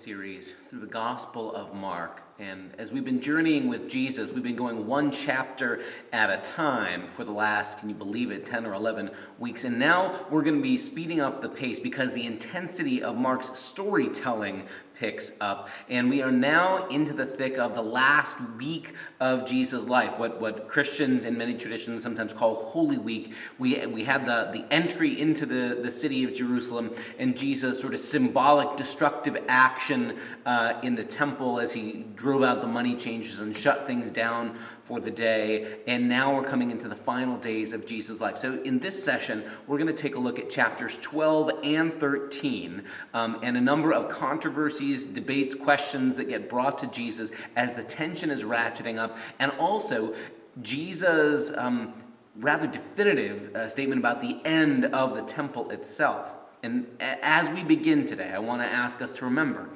series through the Gospel of Mark. And as we've been journeying with Jesus, we've been going one chapter at a time for the last, can you believe it, 10 or 11 weeks. And now we're going to be speeding up the pace because the intensity of Mark's storytelling picks up. And we are now into the thick of the last week of Jesus' life, what Christians in many traditions sometimes call Holy Week. We had the entry into the city of Jerusalem and Jesus' sort of symbolic destructive action in the temple as he drove out the money changers and shut things down for the day. And now we're coming into the final days of Jesus' life. So in this session, we're going to take a look at chapters 12 and 13 and a number of controversies, debates, questions that get brought to Jesus as the tension is ratcheting up, and also Jesus' rather definitive statement about the end of the temple itself. And as we begin today, I want to ask us to remember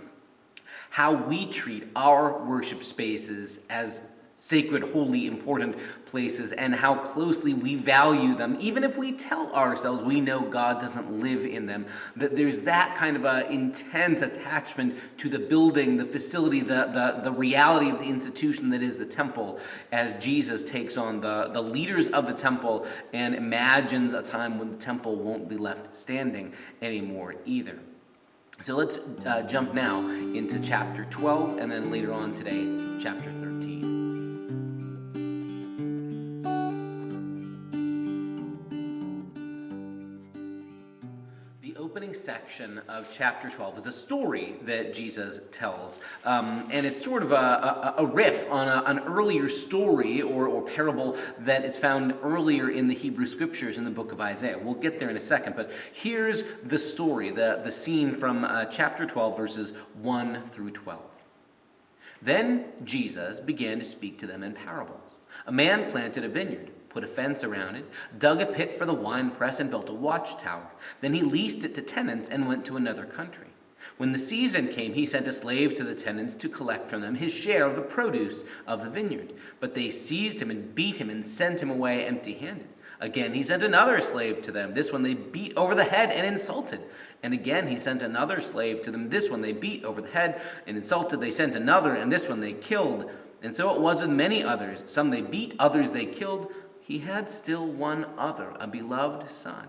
how we treat our worship spaces as sacred, holy, important places, and how closely we value them, even if we tell ourselves we know God doesn't live in them, that there's that kind of an intense attachment to the building, the facility, the reality of the institution that is the temple, as Jesus takes on the leaders of the temple and imagines a time when the temple won't be left standing anymore either. So let's jump now into chapter 12, and then later on today, chapter 13. The opening section of chapter 12 is a story that Jesus tells, and it's sort of a riff on an earlier story or parable that is found earlier in the Hebrew Scriptures in the book of Isaiah. We'll get there in a second, but here's the story, the scene from chapter 12, verses 1 through 12. Then Jesus began to speak to them in parables. A man planted a vineyard, put a fence around it, dug a pit for the winepress, and built a watchtower. Then he leased it to tenants and went to another country. When the season came, he sent a slave to the tenants to collect from them his share of the produce of the vineyard. But they seized him and beat him and sent him away empty-handed. Again, he sent another slave to them. This one they beat over the head and insulted. And again, he sent another slave to them. This one they beat over the head and insulted. They sent another, and this one they killed. And so it was with many others. Some they beat, others they killed. He had still one other, a beloved son.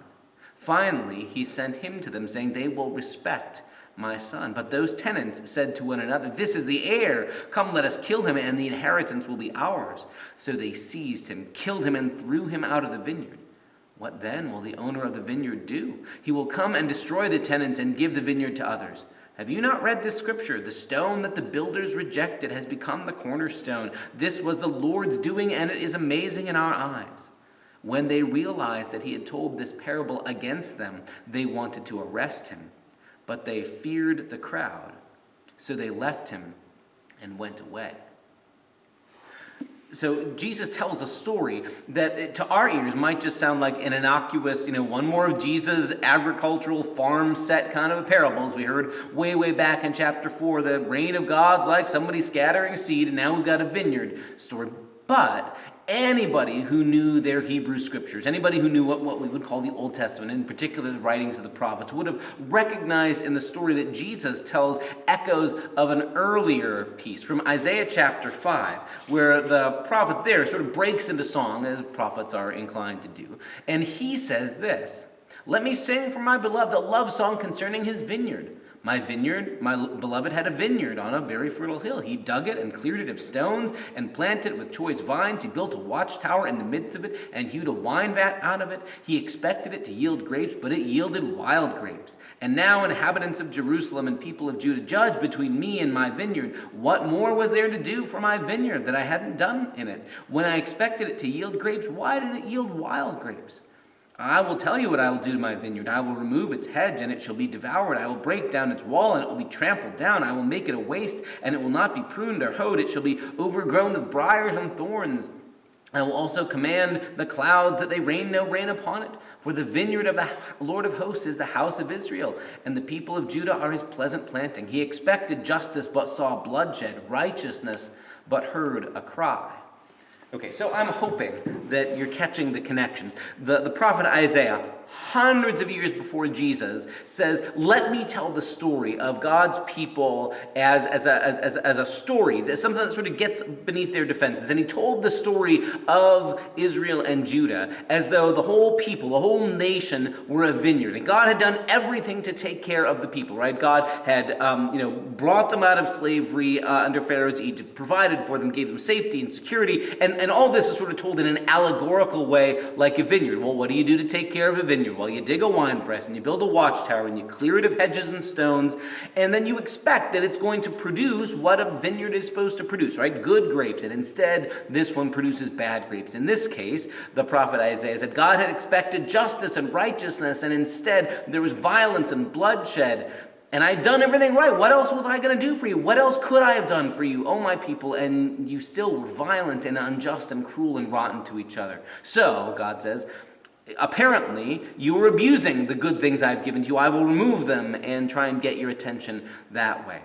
Finally, he sent him to them, saying, "They will respect my son." But those tenants said to one another, "This is the heir. Come, let us kill him, and the inheritance will be ours." So they seized him, killed him, and threw him out of the vineyard. What then will the owner of the vineyard do? He will come and destroy the tenants and give the vineyard to others. Have you not read this scripture? The stone that the builders rejected has become the cornerstone. This was the Lord's doing, and it is amazing in our eyes. When they realized that he had told this parable against them, they wanted to arrest him, but they feared the crowd. So they left him and went away. So Jesus tells a story that to our ears might just sound like an innocuous, one more of Jesus' agricultural farm set kind of a parable. As we heard way back in chapter 4, the reign of God's like somebody scattering seed, and now we've got a vineyard story. But anybody who knew their Hebrew Scriptures, anybody who knew what we would call the Old Testament, in particular the writings of the prophets, would have recognized in the story that Jesus tells echoes of an earlier piece from Isaiah chapter 5, where the prophet there sort of breaks into song, as prophets are inclined to do, and he says this, "Let me sing for my beloved a love song concerning his vineyard. My beloved had a vineyard on a very fertile hill. He dug it and cleared it of stones and planted it with choice vines. He built a watchtower in the midst of it and hewed a wine vat out of it. He expected it to yield grapes, but it yielded wild grapes. And now, inhabitants of Jerusalem and people of Judah, judge between me and my vineyard. What more was there to do for my vineyard that I hadn't done in it? When I expected it to yield grapes, why did it yield wild grapes? I will tell you what I will do to my vineyard. I will remove its hedge, and it shall be devoured. I will break down its wall, and it will be trampled down. I will make it a waste, and it will not be pruned or hoed. It shall be overgrown with briars and thorns. I will also command the clouds that they rain no rain upon it. For the vineyard of the Lord of hosts is the house of Israel, and the people of Judah are his pleasant planting. He expected justice, but saw bloodshed, righteousness, but heard a cry." Okay, so I'm hoping that you're catching the connections. The prophet Isaiah hundreds of years before Jesus, says, let me tell the story of God's people as a story, as something that sort of gets beneath their defenses. And he told the story of Israel and Judah as though the whole people, the whole nation were a vineyard. And God had done everything to take care of the people, right? God had brought them out of slavery under Pharaoh's Egypt, provided for them, gave them safety and security. And all this is sort of told in an allegorical way like a vineyard. Well, what do you do to take care of a vineyard? Well, you dig a wine press and you build a watchtower and you clear it of hedges and stones, and then you expect that it's going to produce what a vineyard is supposed to produce, right? Good grapes. And instead, this one produces bad grapes. In this case, the prophet Isaiah said God had expected justice and righteousness, and instead there was violence and bloodshed. And I had done everything right. What else was I going to do for you? What else could I have done for you, oh my people? And you still were violent and unjust and cruel and rotten to each other. So, God says, apparently you were abusing the good things I've given to you. I will remove them and try and get your attention that way.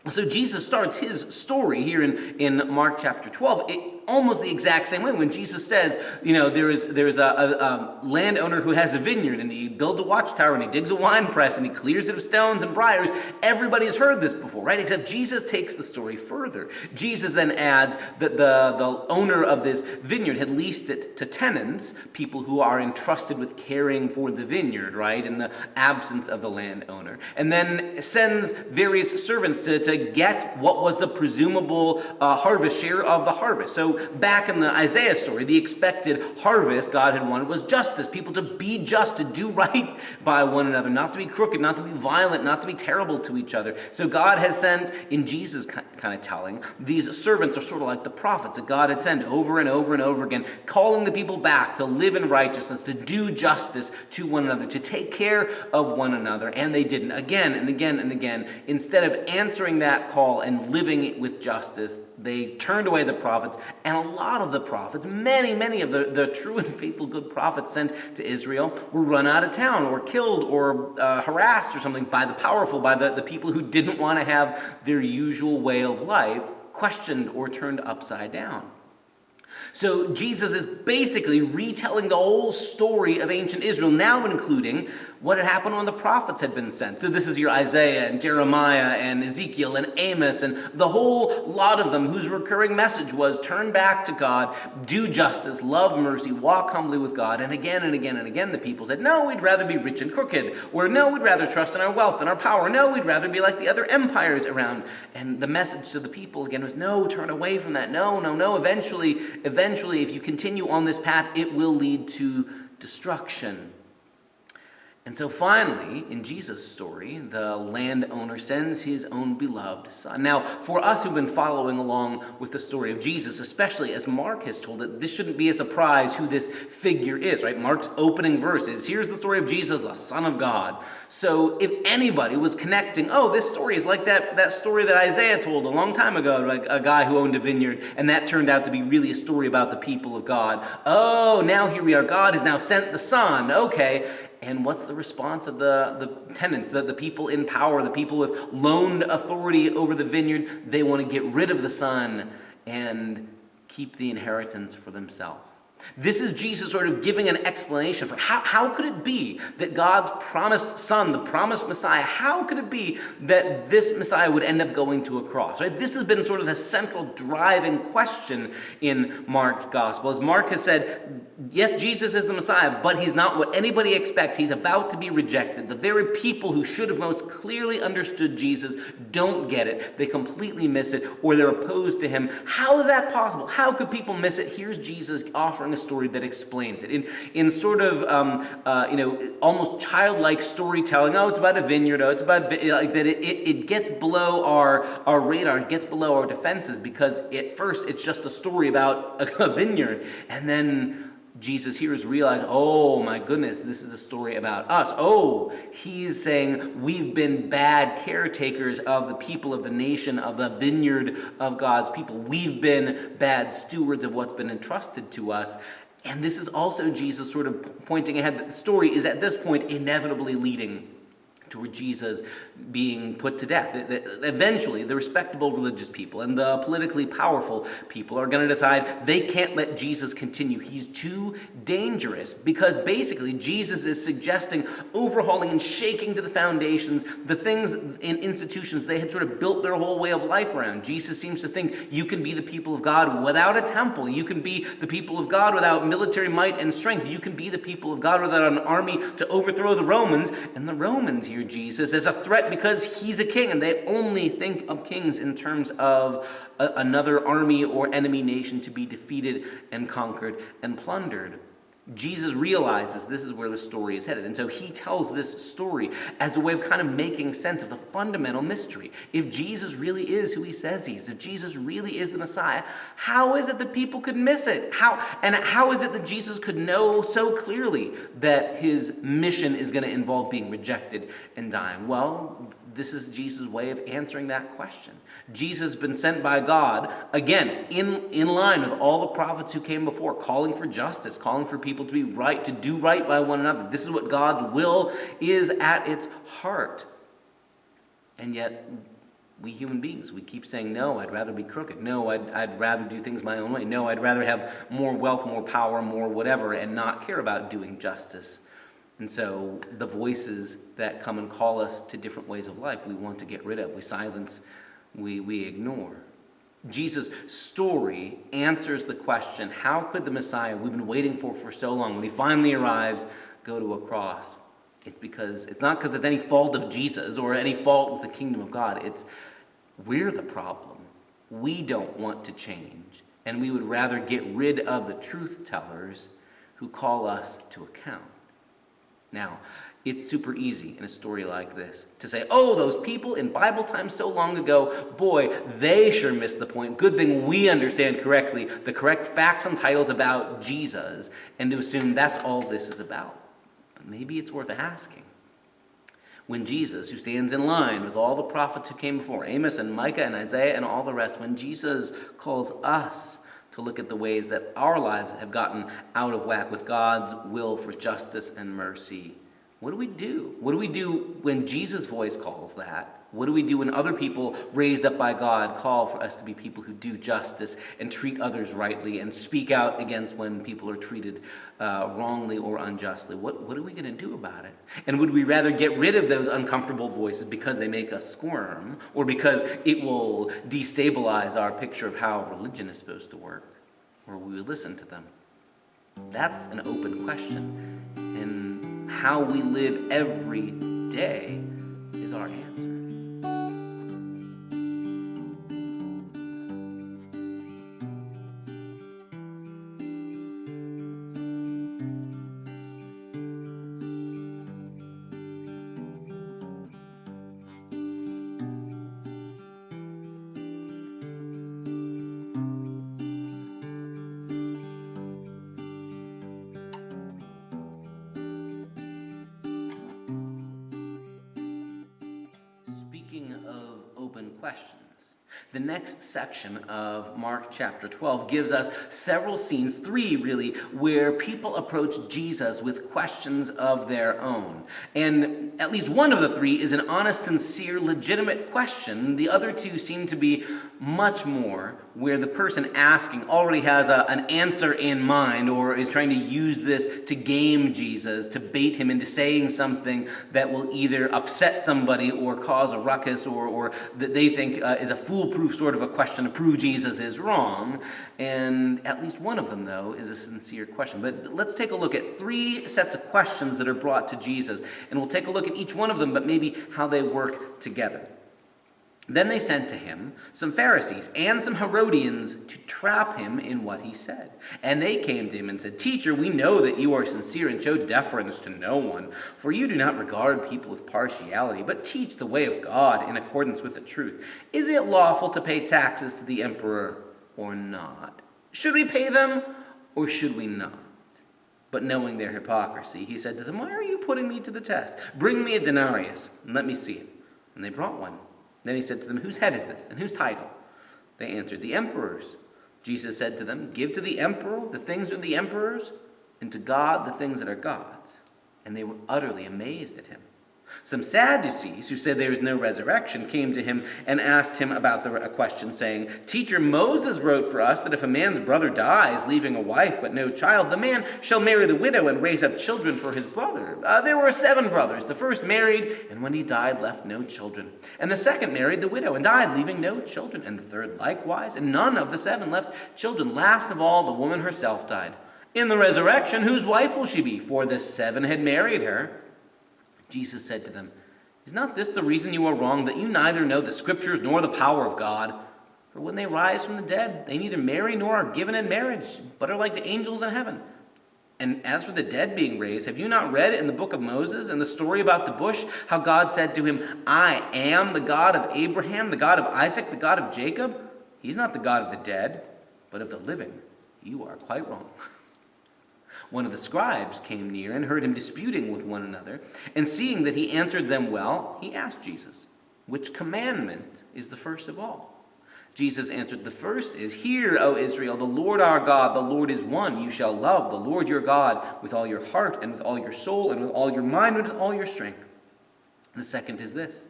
So Jesus starts his story here in Mark chapter 12, almost the exact same way. When Jesus says, there's a landowner who has a vineyard, and he builds a watchtower, and he digs a wine press, and he clears it of stones and briars. Everybody has heard this before, right? Except Jesus takes the story further. Jesus then adds that the owner of this vineyard had leased it to tenants, people who are entrusted with caring for the vineyard, right, in the absence of the landowner. And then sends various servants to get what was the presumable harvest share of the harvest. So back in the Isaiah story, the expected harvest God had wanted was justice, people to be just, to do right by one another, not to be crooked, not to be violent, not to be terrible to each other. So God has sent, in Jesus' kind of telling, these servants are sort of like the prophets that God had sent over and over and over again, calling the people back to live in righteousness, to do justice to one another, to take care of one another. And they didn't. Again and again and again. Instead of answering that call and living with justice, they turned away the prophets, and a lot of the prophets, many of the true and faithful good prophets sent to Israel were run out of town or killed or harassed or something by the powerful, by the people who didn't want to have their usual way of life questioned or turned upside down. So Jesus is basically retelling the whole story of ancient Israel, now including what had happened when the prophets had been sent. So this is your Isaiah and Jeremiah and Ezekiel and Amos and the whole lot of them whose recurring message was turn back to God, do justice, love mercy, walk humbly with God. And again and again and again the people said, no, we'd rather be rich and crooked. Or no, we'd rather trust in our wealth and our power. No, we'd rather be like the other empires around. And the message to the people again was, no, turn away from that. No. Eventually, if you continue on this path, it will lead to destruction. And so finally, in Jesus' story, the landowner sends his own beloved son. Now, for us who've been following along with the story of Jesus, especially as Mark has told it, this shouldn't be a surprise who this figure is, right? Mark's opening verse is, here's the story of Jesus, the Son of God. So if anybody was connecting, this story is like that story that Isaiah told a long time ago, like a guy who owned a vineyard, and that turned out to be really a story about the people of God. Oh, now here we are. God has now sent the Son. Okay. And what's the response of the tenants, the people in power, the people with loaned authority over the vineyard? They want to get rid of the son and keep the inheritance for themselves. This is Jesus sort of giving an explanation for how could it be that God's promised son, the promised Messiah, how could it be that this Messiah would end up going to a cross? Right? This has been sort of the central driving question in Mark's gospel. As Mark has said, yes, Jesus is the Messiah, but he's not what anybody expects. He's about to be rejected. The very people who should have most clearly understood Jesus don't get it. They completely miss it, or they're opposed to him. How is that possible? How could people miss it? Here's Jesus offering a story that explains it in sort of almost childlike storytelling. It's about a vineyard. It's about like that. It gets below our radar. It gets below our defenses because at first it's just a story about a vineyard, and then Jesus here has realized, oh my goodness, this is a story about us. He's saying we've been bad caretakers of the people of the nation, of the vineyard of God's people. We've been bad stewards of what's been entrusted to us. And this is also Jesus sort of pointing ahead that the story is at this point inevitably leading toward Jesus being put to death. Eventually, the respectable religious people and the politically powerful people are going to decide they can't let Jesus continue. He's too dangerous, because basically Jesus is suggesting overhauling and shaking to the foundations the things in institutions they had sort of built their whole way of life around. Jesus seems to think you can be the people of God without a temple. You can be the people of God without military might and strength. You can be the people of God without an army to overthrow the Romans. And the Romans hear Jesus as a threat because he's a king, and they only think of kings in terms of another army or enemy nation to be defeated and conquered and plundered. Jesus realizes this is where the story is headed, and so he tells this story as a way of kind of making sense of the fundamental mystery. If Jesus really is who he says he is, if Jesus really is the Messiah, how is it that people could miss it? How is it that Jesus could know so clearly that his mission is going to involve being rejected and dying? Well, this is Jesus' way of answering that question. Jesus has been sent by God, again, in line with all the prophets who came before, calling for justice, calling for people to be right, to do right by one another. This is what God's will is at its heart. And yet, we human beings, we keep saying, no, I'd rather be crooked. No, I'd rather do things my own way. No, I'd rather have more wealth, more power, more whatever, and not care about doing justice. And so the voices that come and call us to different ways of life, we want to get rid of. We silence, we ignore. Jesus' story answers the question, how could the Messiah we've been waiting for so long, when he finally arrives, go to a cross? It's not because it's any fault of Jesus or any fault with the kingdom of God. It's we're the problem. We don't want to change, and we would rather get rid of the truth tellers who call us to account. Now, it's super easy in a story like this to say, oh, those people in Bible times so long ago, boy, they sure missed the point. Good thing we understand correctly the correct facts and titles about Jesus, and to assume that's all this is about. But maybe it's worth asking. When Jesus, who stands in line with all the prophets who came before, Amos and Micah and Isaiah and all the rest, when Jesus calls us to look at the ways that our lives have gotten out of whack with God's will for justice and mercy, what do we do? What do we do when Jesus' voice calls that? What do we do when other people raised up by God call for us to be people who do justice and treat others rightly and speak out against when people are treated wrongly or unjustly? What are we going to do about it? And would we rather get rid of those uncomfortable voices because they make us squirm, or because it will destabilize our picture of how religion is supposed to work? Or will we listen to them? That's an open question. And how we live every day is our answer. Speaking of open questions, the next section of Mark chapter 12 gives us several scenes, 3 really, where people approach Jesus with questions of their own. And at least one of the 3 is an honest, sincere, legitimate question. The other 2 seem to be much more where the person asking already has an answer in mind, or is trying to use this to game Jesus, to bait him into saying something that will either upset somebody or cause a ruckus, or that they think is a foolproof sort of a question to prove Jesus is wrong. And at least one of them, though, is a sincere question. But let's take a look at 3 sets of questions that are brought to Jesus, and we'll take a look at each one of them, but maybe how they work together. Then they sent to him some Pharisees and some Herodians to trap him in what he said. And they came to him and said, "Teacher, we know that you are sincere and show deference to no one, for you do not regard people with partiality, but teach the way of God in accordance with the truth. Is it lawful to pay taxes to the emperor or not? Should we pay them or should we not?" But knowing their hypocrisy, he said to them, "Why are you putting me to the test? Bring me a denarius and let me see it." And they brought one. Then he said to them, "Whose head is this, and whose title?" They answered, "The emperor's." Jesus said to them, "Give to the emperor the things of the emperors, and to God the things that are God's." And they were utterly amazed at him. Some Sadducees, who said there is no resurrection, came to him and asked him about a question, saying, "Teacher, Moses wrote for us that if a man's brother dies, leaving a wife but no child, the man shall marry the widow and raise up children for his brother. There were 7 brothers. The first married, and when he died, left no children. And the second married the widow and died, leaving no children. And the third likewise, and none of the 7 left children. Last of all, the woman herself died. In the resurrection, whose wife will she be? For the 7 had married her." Jesus said to them, "Is not this the reason you are wrong, that you neither know the Scriptures nor the power of God? For when they rise from the dead, they neither marry nor are given in marriage, but are like the angels in heaven. And as for the dead being raised, have you not read in the book of Moses, in the story about the bush, how God said to him, 'I am the God of Abraham, the God of Isaac, the God of Jacob'? He's not the God of the dead, but of the living. You are quite wrong." One of the scribes came near and heard him disputing with one another, and seeing that he answered them well, he asked Jesus, "Which commandment is the first of all?" Jesus answered, "The first is, 'Hear, O Israel, the Lord our God, the Lord is one. You shall love the Lord your God with all your heart and with all your soul and with all your mind and with all your strength. The second is this,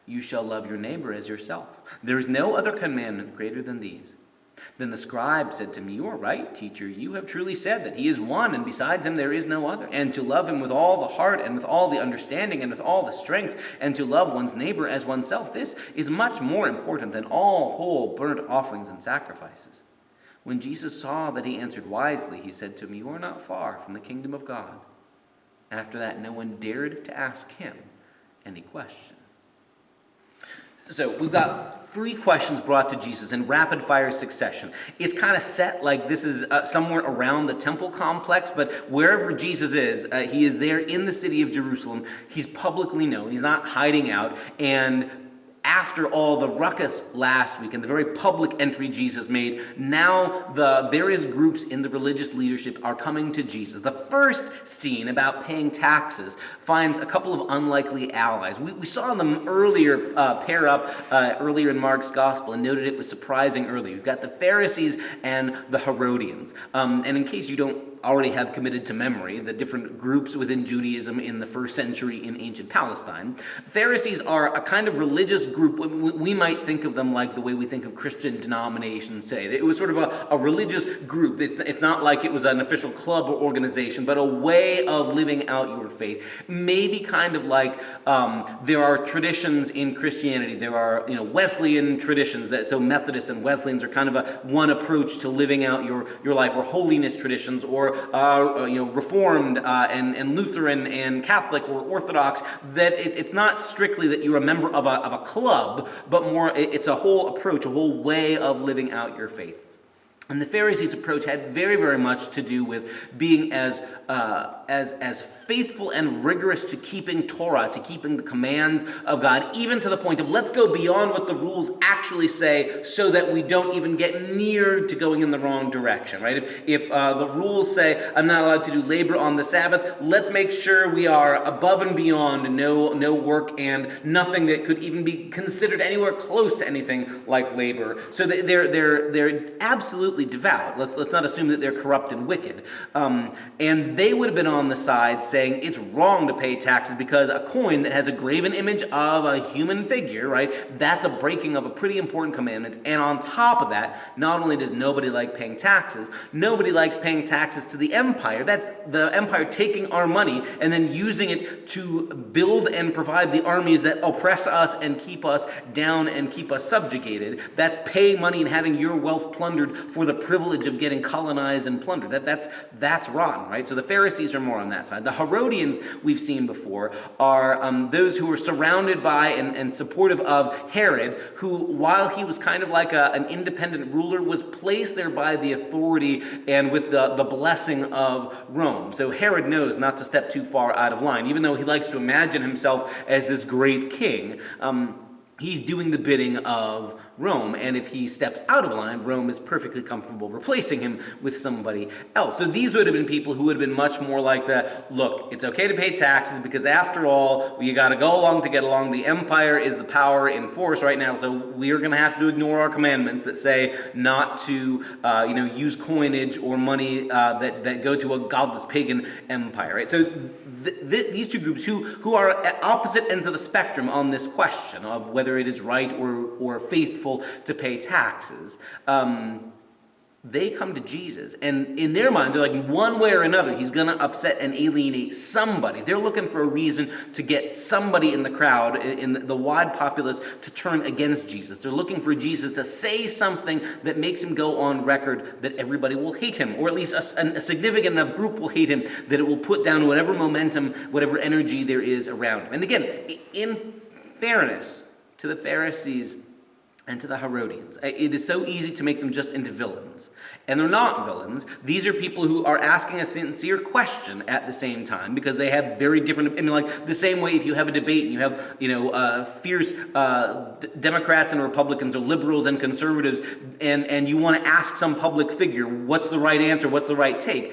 you shall love your neighbor as yourself. There is no other commandment greater than these.' Then the scribe said to me, 'You are right, teacher. You have truly said that he is one, and besides him there is no other. And to love him with all the heart and with all the understanding and with all the strength, and to love one's neighbor as oneself, this is much more important than all whole burnt offerings and sacrifices.' When Jesus saw that he answered wisely, he said to him, 'You are not far from the kingdom of God.' After that, no one dared to ask him any question." So we've got 3 questions brought to Jesus in rapid-fire succession. It's kind of set like this is somewhere around the temple complex, but wherever Jesus is, he is there in the city of Jerusalem. He's publicly known. He's not hiding out. And after all the ruckus last week and the very public entry Jesus made, now the various groups in the religious leadership are coming to Jesus. The first scene about paying taxes finds a couple of unlikely allies. We saw them earlier pair up earlier in Mark's gospel and noted it was surprising earlier. You've got the Pharisees and the Herodians. And in case you don't already have committed to memory the different groups within Judaism in the first century in ancient Palestine, Pharisees are a kind of religious group. We might think of them like the way we think of Christian denominations, say. It was sort of a religious group. It's not like it was an official club or organization, but a way of living out your faith. Maybe kind of like there are traditions in Christianity. There are Wesleyan traditions. So Methodists and Wesleyans are kind of one approach to living out your life, or holiness traditions, or Reformed and Lutheran and Catholic or Orthodox. That it's not strictly that you're a member of a club, but more it's a whole approach, a whole way of living out your faith. And the Pharisees' approach had very, very much to do with being as faithful and rigorous to keeping Torah, to keeping the commands of God, even to the point of let's go beyond what the rules actually say so that we don't even get near to going in the wrong direction, right? If the rules say I'm not allowed to do labor on the Sabbath, let's make sure we are above and beyond no work and nothing that could even be considered anywhere close to anything like labor. So they're absolutely devout. Let's not assume that they're corrupt and wicked. And they would have been on the side saying it's wrong to pay taxes because a coin that has a graven image of a human figure, right, that's a breaking of a pretty important commandment. And on top of that, not only does nobody like paying taxes, nobody likes paying taxes to the empire. That's the empire taking our money and then using it to build and provide the armies that oppress us and keep us down and keep us subjugated. That's paying money and having your wealth plundered for the privilege of getting colonized and plundered. That's rotten, right? So the Pharisees are more on that side. The Herodians, we've seen before, are those who were surrounded by and supportive of Herod, who, while he was kind of like an independent ruler, was placed there by the authority and with the blessing of Rome. So Herod knows not to step too far out of line. Even though he likes to imagine himself as this great king, he's doing the bidding of Rome. And if he steps out of line, Rome is perfectly comfortable replacing him with somebody else. So these would have been people who would have been much more like look, it's okay to pay taxes because after all, you got to go along to get along. The empire is the power in force right now, so we are going to have to ignore our commandments that say not to use coinage or money that go to a godless pagan empire. Right? So these two groups who are at opposite ends of the spectrum on this question of whether it is right or faithful to pay taxes, they come to Jesus, and in their mind, they're like, one way or another, he's going to upset and alienate somebody. They're looking for a reason to get somebody in the crowd, in the wide populace, to turn against Jesus. They're looking for Jesus to say something that makes him go on record that everybody will hate him, or at least a significant enough group will hate him that it will put down whatever momentum, whatever energy there is around him. And again, in fairness to the Pharisees and to the Herodians, it is so easy to make them just into villains. And they're not villains. These are people who are asking a sincere question at the same time because they have very different, like the same way if you have a debate and you have, fierce Democrats and Republicans or liberals and conservatives and you want to ask some public figure, what's the right answer, what's the right take?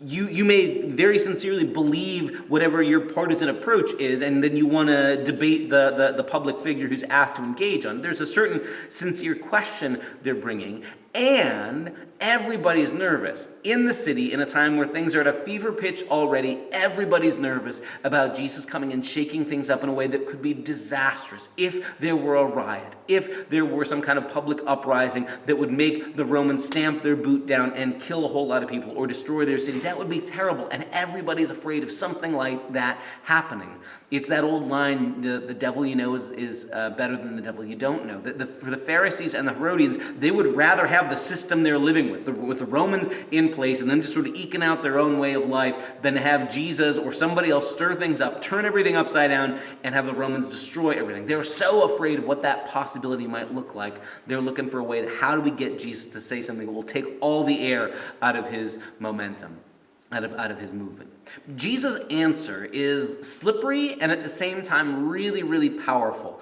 You may very sincerely believe whatever your partisan approach is, and then you want to debate the public figure who's asked to engage on. There's a certain sincere question they're bringing, and everybody is nervous. In the city, in a time where things are at a fever pitch already, everybody's nervous about Jesus coming and shaking things up in a way that could be disastrous. If there were a riot, if there were some kind of public uprising that would make the Romans stamp their boot down and kill a whole lot of people or destroy their city, that would be terrible. And everybody's afraid of something like that happening. It's that old line, the devil you know is better than the devil you don't know. For the Pharisees and the Herodians, they would rather have the system they're living with the Romans in place and them just sort of eking out their own way of life than to have Jesus or somebody else stir things up, turn everything upside down, and have the Romans destroy everything. They're so afraid of what that possibility might look like. They're looking for a way to, how do we get Jesus to say something that will take all the air out of his momentum, out of his movement. Jesus' answer is slippery and at the same time really, really powerful.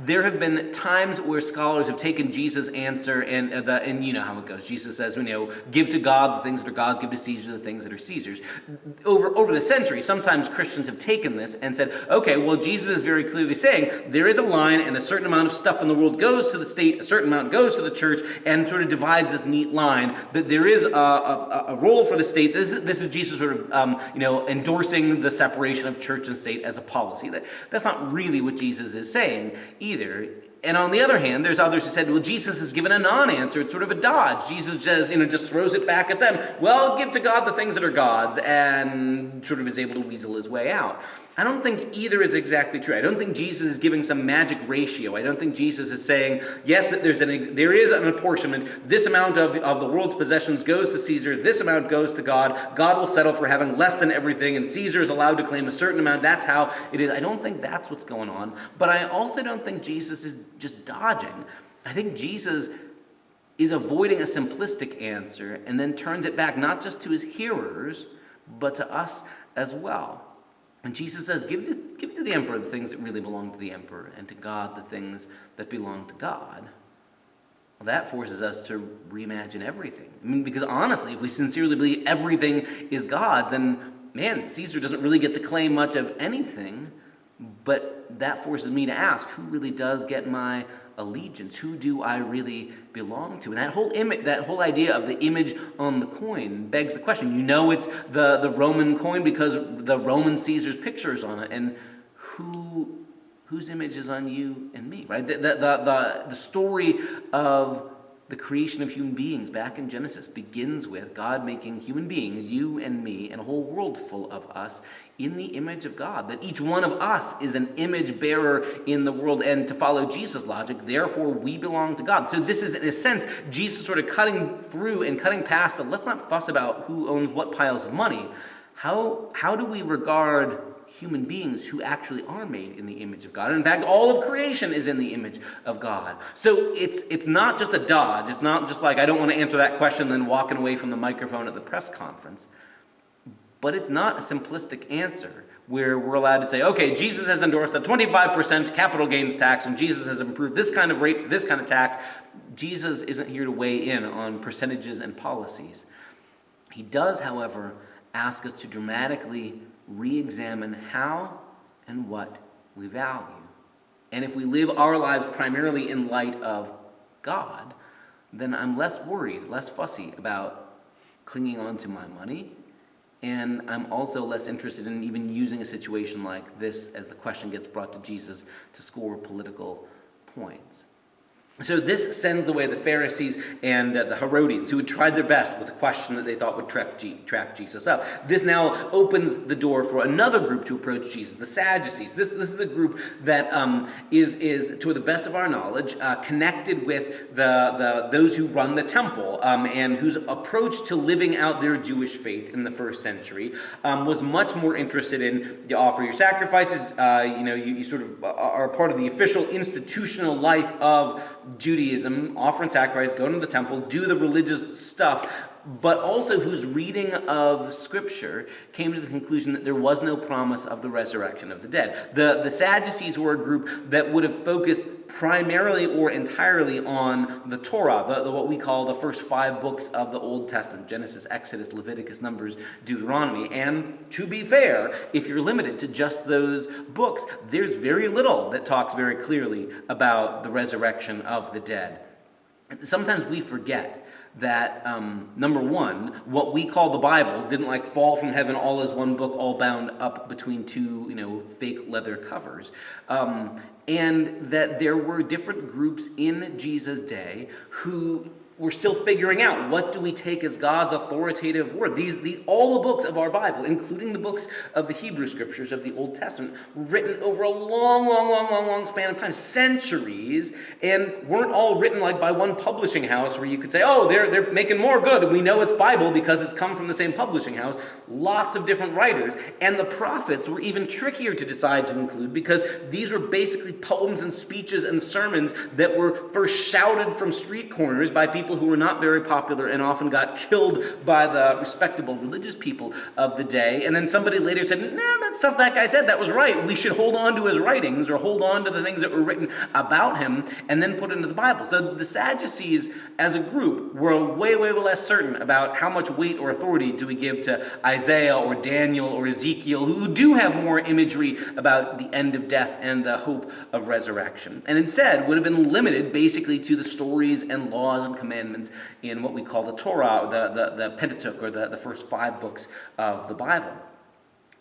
There have been times where scholars have taken Jesus' answer and you know how it goes. Jesus says, give to God the things that are God's, give to Caesar the things that are Caesar's. Over the centuries, sometimes Christians have taken this and said, okay, well, Jesus is very clearly saying there is a line and a certain amount of stuff in the world goes to the state, a certain amount goes to the church, and sort of divides this neat line that there is a role for the state. This is Jesus sort of endorsing the separation of church and state as a policy. That's not really what Jesus is saying either. And on the other hand, there's others who said, well, Jesus has given a non-answer. It's sort of a dodge. Jesus just throws it back at them. Well, give to God the things that are God's, and sort of is able to weasel his way out. I don't think either is exactly true. I don't think Jesus is giving some magic ratio. I don't think Jesus is saying, yes, that there is an apportionment. This amount of the world's possessions goes to Caesar. This amount goes to God. God will settle for having less than everything, and Caesar is allowed to claim a certain amount. That's how it is. I don't think that's what's going on. But I also don't think Jesus is just dodging. I think Jesus is avoiding a simplistic answer and then turns it back not just to his hearers, but to us as well. And Jesus says, give to the emperor the things that really belong to the emperor, and to God the things that belong to God. Well, that forces us to reimagine everything. Because honestly, if we sincerely believe everything is God's, then, man, Caesar doesn't really get to claim much of anything. But that forces me to ask, who really does get my allegiance? Who do I really belong to? And that whole idea of the image on the coin begs the question. It's the Roman coin because the Roman Caesar's picture is on it. And whose image is on you and me, right? The story of the creation of human beings back in Genesis begins with God making human beings, you and me, and a whole world full of us in the image of God. That each one of us is an image bearer in the world, and to follow Jesus' logic, therefore we belong to God. So this is, in a sense, Jesus sort of cutting through and cutting past the let's not fuss about who owns what piles of money. How do we regard human beings who actually are made in the image of God? And in fact, all of creation is in the image of God. So it's not just a dodge. It's not just like, I don't want to answer that question, then walking away from the microphone at the press conference. But it's not a simplistic answer where we're allowed to say, okay, Jesus has endorsed a 25% capital gains tax, and Jesus has improved this kind of rate for this kind of tax. Jesus isn't here to weigh in on percentages and policies. He does, however, ask us to dramatically re-examine how and what we value. And if we live our lives primarily in light of God, then I'm less worried, less fussy about clinging on to my money. And I'm also less interested in even using a situation like this as the question gets brought to Jesus to score political points. So this sends away the Pharisees and the Herodians, who had tried their best with a question that they thought would trap Jesus up. This now opens the door for another group to approach Jesus, the Sadducees. This is a group that is, to the best of our knowledge, connected with those who run the temple, and whose approach to living out their Jewish faith in the first century was much more interested in you offer your sacrifices, you sort of are a part of the official institutional life of Judaism, offer and sacrifice, go to the temple, do the religious stuff, but also whose reading of Scripture came to the conclusion that there was no promise of the resurrection of the dead. The Sadducees were a group that would have focused primarily or entirely on the Torah, what we call the first 5 books of the Old Testament, Genesis, Exodus, Leviticus, Numbers, Deuteronomy. And to be fair, if you're limited to just those books, there's very little that talks very clearly about the resurrection of the dead. Sometimes we forget that, number one, what we call the Bible didn't fall from heaven all as one book, all bound up between 2, fake leather covers. And that there were different groups in Jesus' day who were still figuring out, what do we take as God's authoritative word? All the books of our Bible, including the books of the Hebrew Scriptures of the Old Testament, were written over a long span of time, centuries, and weren't all written by one publishing house where you could say, oh, they're making more good. We know it's Bible because it's come from the same publishing house. Lots of different writers. And the prophets were even trickier to decide to include because these were basically poems and speeches and sermons that were first shouted from street corners by people who were not very popular and often got killed by the respectable religious people of the day. And then somebody later said, that stuff that guy said, that was right. We should hold on to his writings or hold on to the things that were written about him and then put it into the Bible. So the Sadducees as a group were way less certain about how much weight or authority do we give to Isaiah or Daniel or Ezekiel, who do have more imagery about the end of death and the hope of resurrection. And instead would have been limited basically to the stories and laws and commandments in what we call the Torah, the Pentateuch, or the first 5 books of the Bible.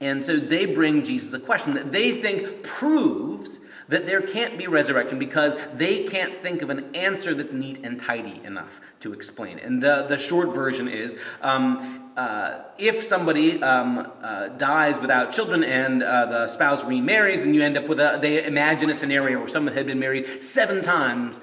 And so they bring Jesus a question that they think proves that there can't be resurrection because they can't think of an answer that's neat and tidy enough to explain. And the short version is, if somebody dies without children and the spouse remarries, then you end up with they imagine a scenario where someone had been married 7 times.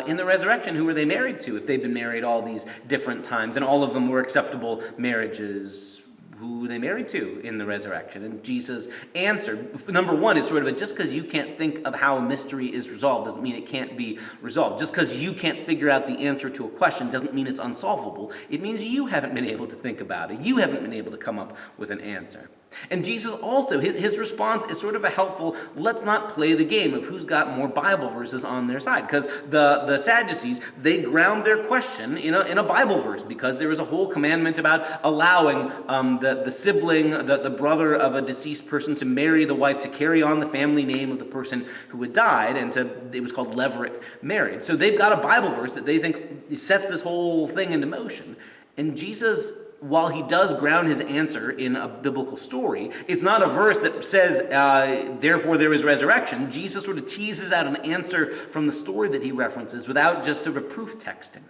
In the resurrection, who were they married to if they'd been married all these different times? And all of them were acceptable marriages. Who were they married to in the resurrection? And Jesus answered, number one, is sort of just because you can't think of how a mystery is resolved doesn't mean it can't be resolved. Just because you can't figure out the answer to a question doesn't mean it's unsolvable. It means you haven't been able to think about it. You haven't been able to come up with an answer. And Jesus also, his response is sort of a helpful, let's not play the game of who's got more Bible verses on their side. Because the Sadducees, they ground their question in a Bible verse because there was a whole commandment about allowing the sibling, the brother of a deceased person to marry the wife, to carry on the family name of the person who had died, and it was called levirate marriage. So they've got a Bible verse that they think sets this whole thing into motion. And Jesus, while he does ground his answer in a biblical story, it's not a verse that says, therefore there is resurrection. Jesus sort of teases out an answer from the story that he references without just sort of proof texting.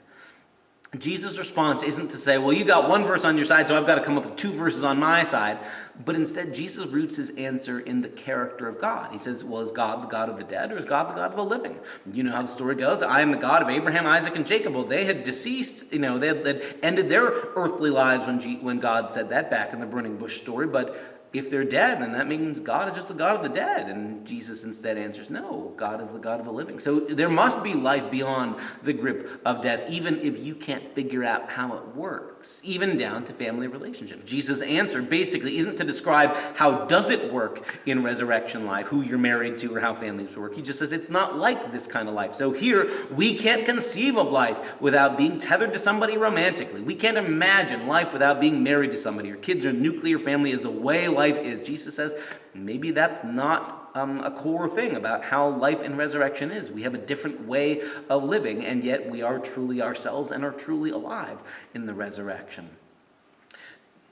Jesus' response isn't to say, well, you got one verse on your side, so I've got to come up with 2 verses on my side. But instead, Jesus roots his answer in the character of God. He says, well, is God the God of the dead, or is God the God of the living? You know how the story goes. I am the God of Abraham, Isaac, and Jacob. Well, they had deceased, they had ended their earthly lives when God said that back in the burning bush story. But if they're dead, then that means God is just the God of the dead. And Jesus instead answers, no, God is the God of the living. So there must be life beyond the grip of death, even if you can't figure out how it works, even down to family relationships. Jesus' answer basically isn't to describe how does it work in resurrection life, who you're married to or how families work. He just says it's not like this kind of life. So here, we can't conceive of life without being tethered to somebody romantically. We can't imagine life without being married to somebody. Or kids or nuclear family is the way life is. Jesus says maybe that's not a core thing about how life in resurrection is. We have a different way of living, and yet we are truly ourselves and are truly alive in the resurrection.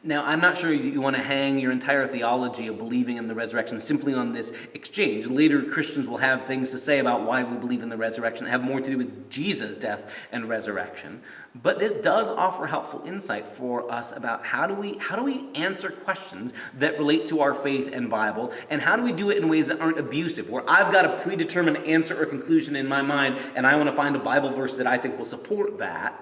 Now, I'm not sure you want to hang your entire theology of believing in the resurrection simply on this exchange. Later, Christians will have things to say about why we believe in the resurrection that have more to do with Jesus' death and resurrection. But this does offer helpful insight for us about how do we answer questions that relate to our faith and Bible, and how do we do it in ways that aren't abusive, where I've got a predetermined answer or conclusion in my mind, and I want to find a Bible verse that I think will support that.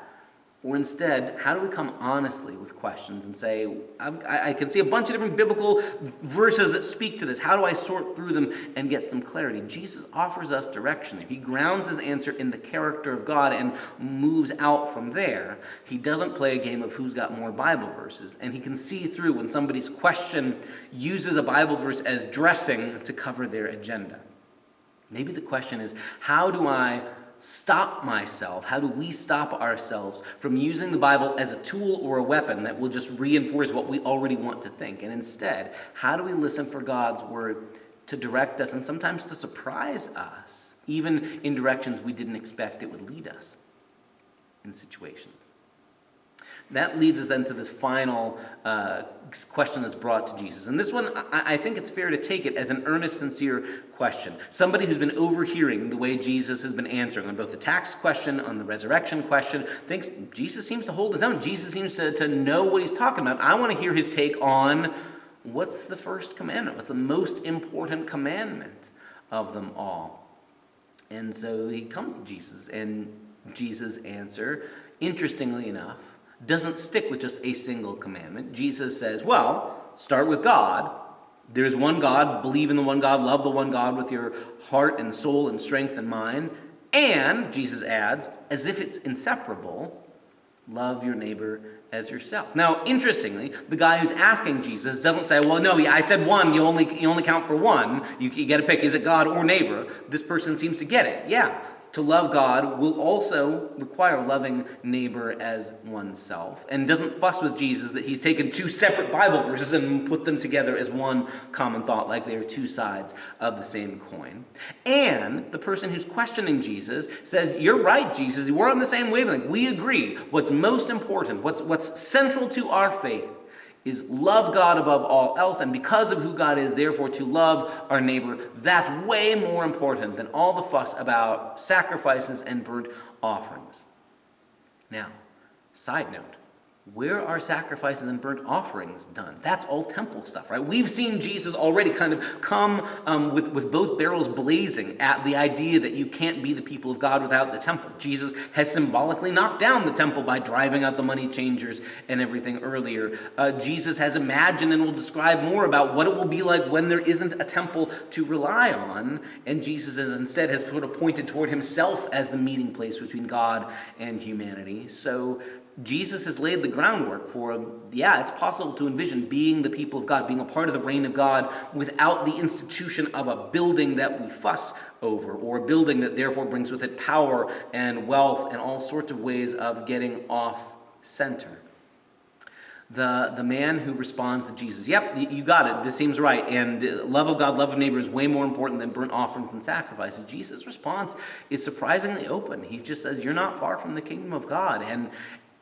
Or instead, how do we come honestly with questions and say, I can see a bunch of different biblical verses that speak to this. How do I sort through them and get some clarity? Jesus offers us direction there. He grounds his answer in the character of God and moves out from there. He doesn't play a game of who's got more Bible verses. And he can see through when somebody's question uses a Bible verse as dressing to cover their agenda. Maybe the question is, how do I stop myself? How do we stop ourselves from using the Bible as a tool or a weapon that will just reinforce what we already want to think? And instead, how do we listen for God's word to direct us and sometimes to surprise us, even in directions we didn't expect it would lead us in situations? That leads us then to this final question that's brought to Jesus. And this one, I think it's fair to take it as an earnest, sincere question. Somebody who's been overhearing the way Jesus has been answering on both the tax question, on the resurrection question, thinks Jesus seems to hold his own. Jesus seems to know what he's talking about. I want to hear his take on what's the first commandment, what's the most important commandment of them all. And so he comes to Jesus, and Jesus' answer, interestingly enough, doesn't stick with just a single commandment. Jesus says, well, start with God. There is one God. Believe in the one God. Love the one God with your heart and soul and strength and mind. And, Jesus adds, as if it's inseparable, love your neighbor as yourself. Now, interestingly, the guy who's asking Jesus doesn't say, well, no, I said one. You only count for one. You get to pick, is it God or neighbor? This person seems to get it. Yeah. To love God will also require loving neighbor as oneself, and doesn't fuss with Jesus that he's taken two separate Bible verses and put them together as one common thought, like they are two sides of the same coin. And the person who's questioning Jesus says, you're right, Jesus, we're on the same wavelength. We agree. What's most important, what's central to our faith is love God above all else, and because of who God is, therefore to love our neighbor. That's way more important than all the fuss about sacrifices and burnt offerings. Now, side note, where are sacrifices and burnt offerings done? That's all temple stuff, right? We've seen Jesus already kind of come with both barrels blazing at the idea that you can't be the people of God without the temple. Jesus has symbolically knocked down the temple by driving out the money changers and everything earlier. Jesus has imagined and will describe more about what it will be like when there isn't a temple to rely on, and Jesus instead has sort of pointed toward himself as the meeting place between God and humanity. So Jesus has laid the groundwork for, it's possible to envision being the people of God, being a part of the reign of God without the institution of a building that we fuss over, or a building that therefore brings with it power and wealth and all sorts of ways of getting off center. The man who responds to Jesus, yep, you got it, this seems right, and love of God, love of neighbor is way more important than burnt offerings and sacrifices. Jesus' response is surprisingly open. He just says, you're not far from the kingdom of God,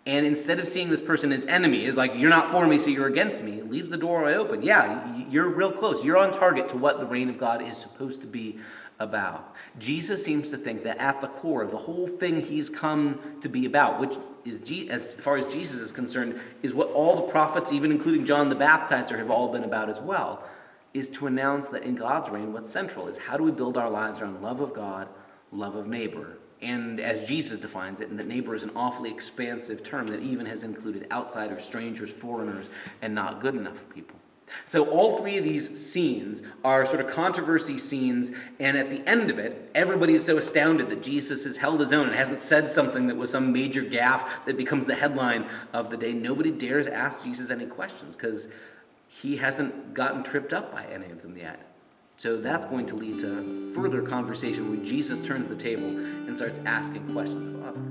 and instead of seeing this person as enemy, is like, you're not for me, so you're against me, leaves the door wide open. Yeah, you're real close. You're on target to what the reign of God is supposed to be about. Jesus seems to think that at the core of the whole thing he's come to be about, which is, as far as Jesus is concerned, is what all the prophets, even including John the Baptizer, have all been about as well, is to announce that in God's reign, what's central is how do we build our lives around love of God, love of neighbor. And as Jesus defines it, and that neighbor is an awfully expansive term that even has included outsiders, strangers, foreigners, and not good enough people. So all three of these scenes are sort of controversy scenes, and at the end of it, everybody is so astounded that Jesus has held his own and hasn't said something that was some major gaffe that becomes the headline of the day. Nobody dares ask Jesus any questions because he hasn't gotten tripped up by any of them yet. So that's going to lead to further conversation where Jesus turns the table and starts asking questions of others.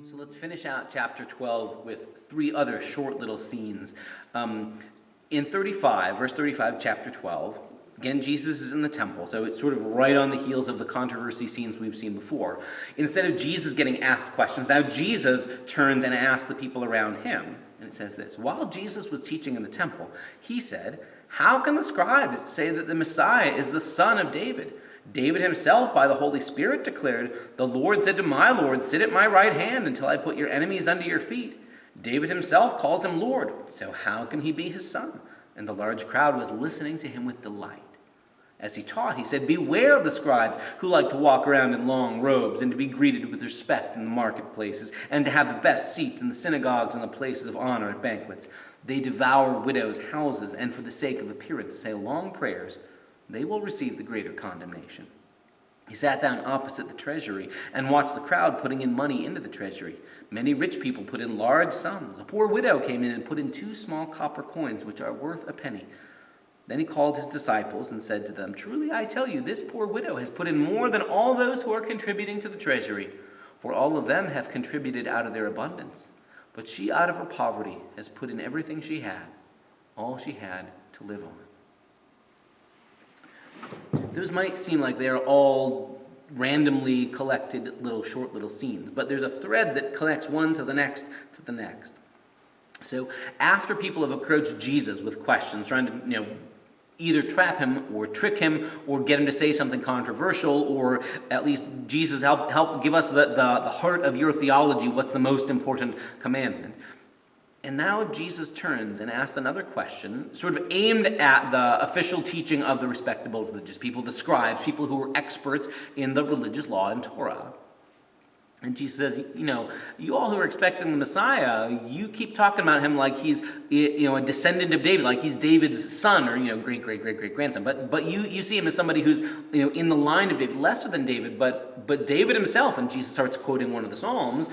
So let's finish out chapter 12 with three other short little scenes. In 35, verse 35, chapter 12, again, Jesus is in the temple, so it's sort of right on the heels of the controversy scenes we've seen before. Instead of Jesus getting asked questions, now Jesus turns and asks the people around him. And it says this: while Jesus was teaching in the temple, he said, "How can the scribes say that the Messiah is the son of David? David himself, by the Holy Spirit, declared, 'The Lord said to my Lord, sit at my right hand until I put your enemies under your feet.' David himself calls him Lord, so how can he be his son?" And the large crowd was listening to him with delight. As he taught, he said, "Beware of the scribes who like to walk around in long robes and to be greeted with respect in the marketplaces and to have the best seats in the synagogues and the places of honor at banquets. They devour widows' houses and for the sake of appearance say long prayers. They will receive the greater condemnation." He sat down opposite the treasury and watched the crowd putting in money into the treasury. Many rich people put in large sums. A poor widow came in and put in 2 small copper coins, which are worth a penny. Then he called his disciples and said to them, "Truly I tell you, this poor widow has put in more than all those who are contributing to the treasury, for all of them have contributed out of their abundance. But she out of her poverty has put in everything she had, all she had to live on." Those might seem like they're all randomly collected short little scenes, but there's a thread that connects one to the next to the next. So after people have approached Jesus with questions, trying to either trap him or trick him or get him to say something controversial, or at least Jesus help give us the heart of your theology, what's the most important commandment. And now Jesus turns and asks another question, sort of aimed at the official teaching of the respectable religious people, the scribes, people who were experts in the religious law and Torah. And Jesus says, you all who are expecting the Messiah, you keep talking about him like he's, a descendant of David, like he's David's son or, great-great-great-great-grandson. But you see him as somebody who's, in the line of David, lesser than David, but David himself, and Jesus starts quoting one of the Psalms,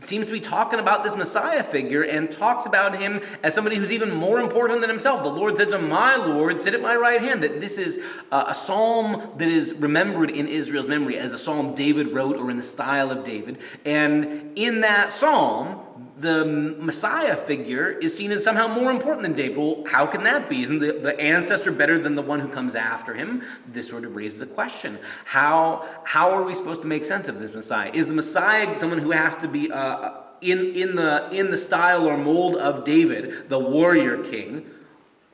seems to be talking about this Messiah figure and talks about him as somebody who's even more important than himself. The Lord said to my Lord, sit at my right hand. That this is a psalm that is remembered in Israel's memory as a psalm David wrote or in the style of David. And in that psalm, the Messiah figure is seen as somehow more important than David. Well, how can that be? Isn't the ancestor better than the one who comes after him? This sort of raises a question. How are we supposed to make sense of this Messiah? Is the Messiah someone who has to be in the style or mold of David, the warrior king?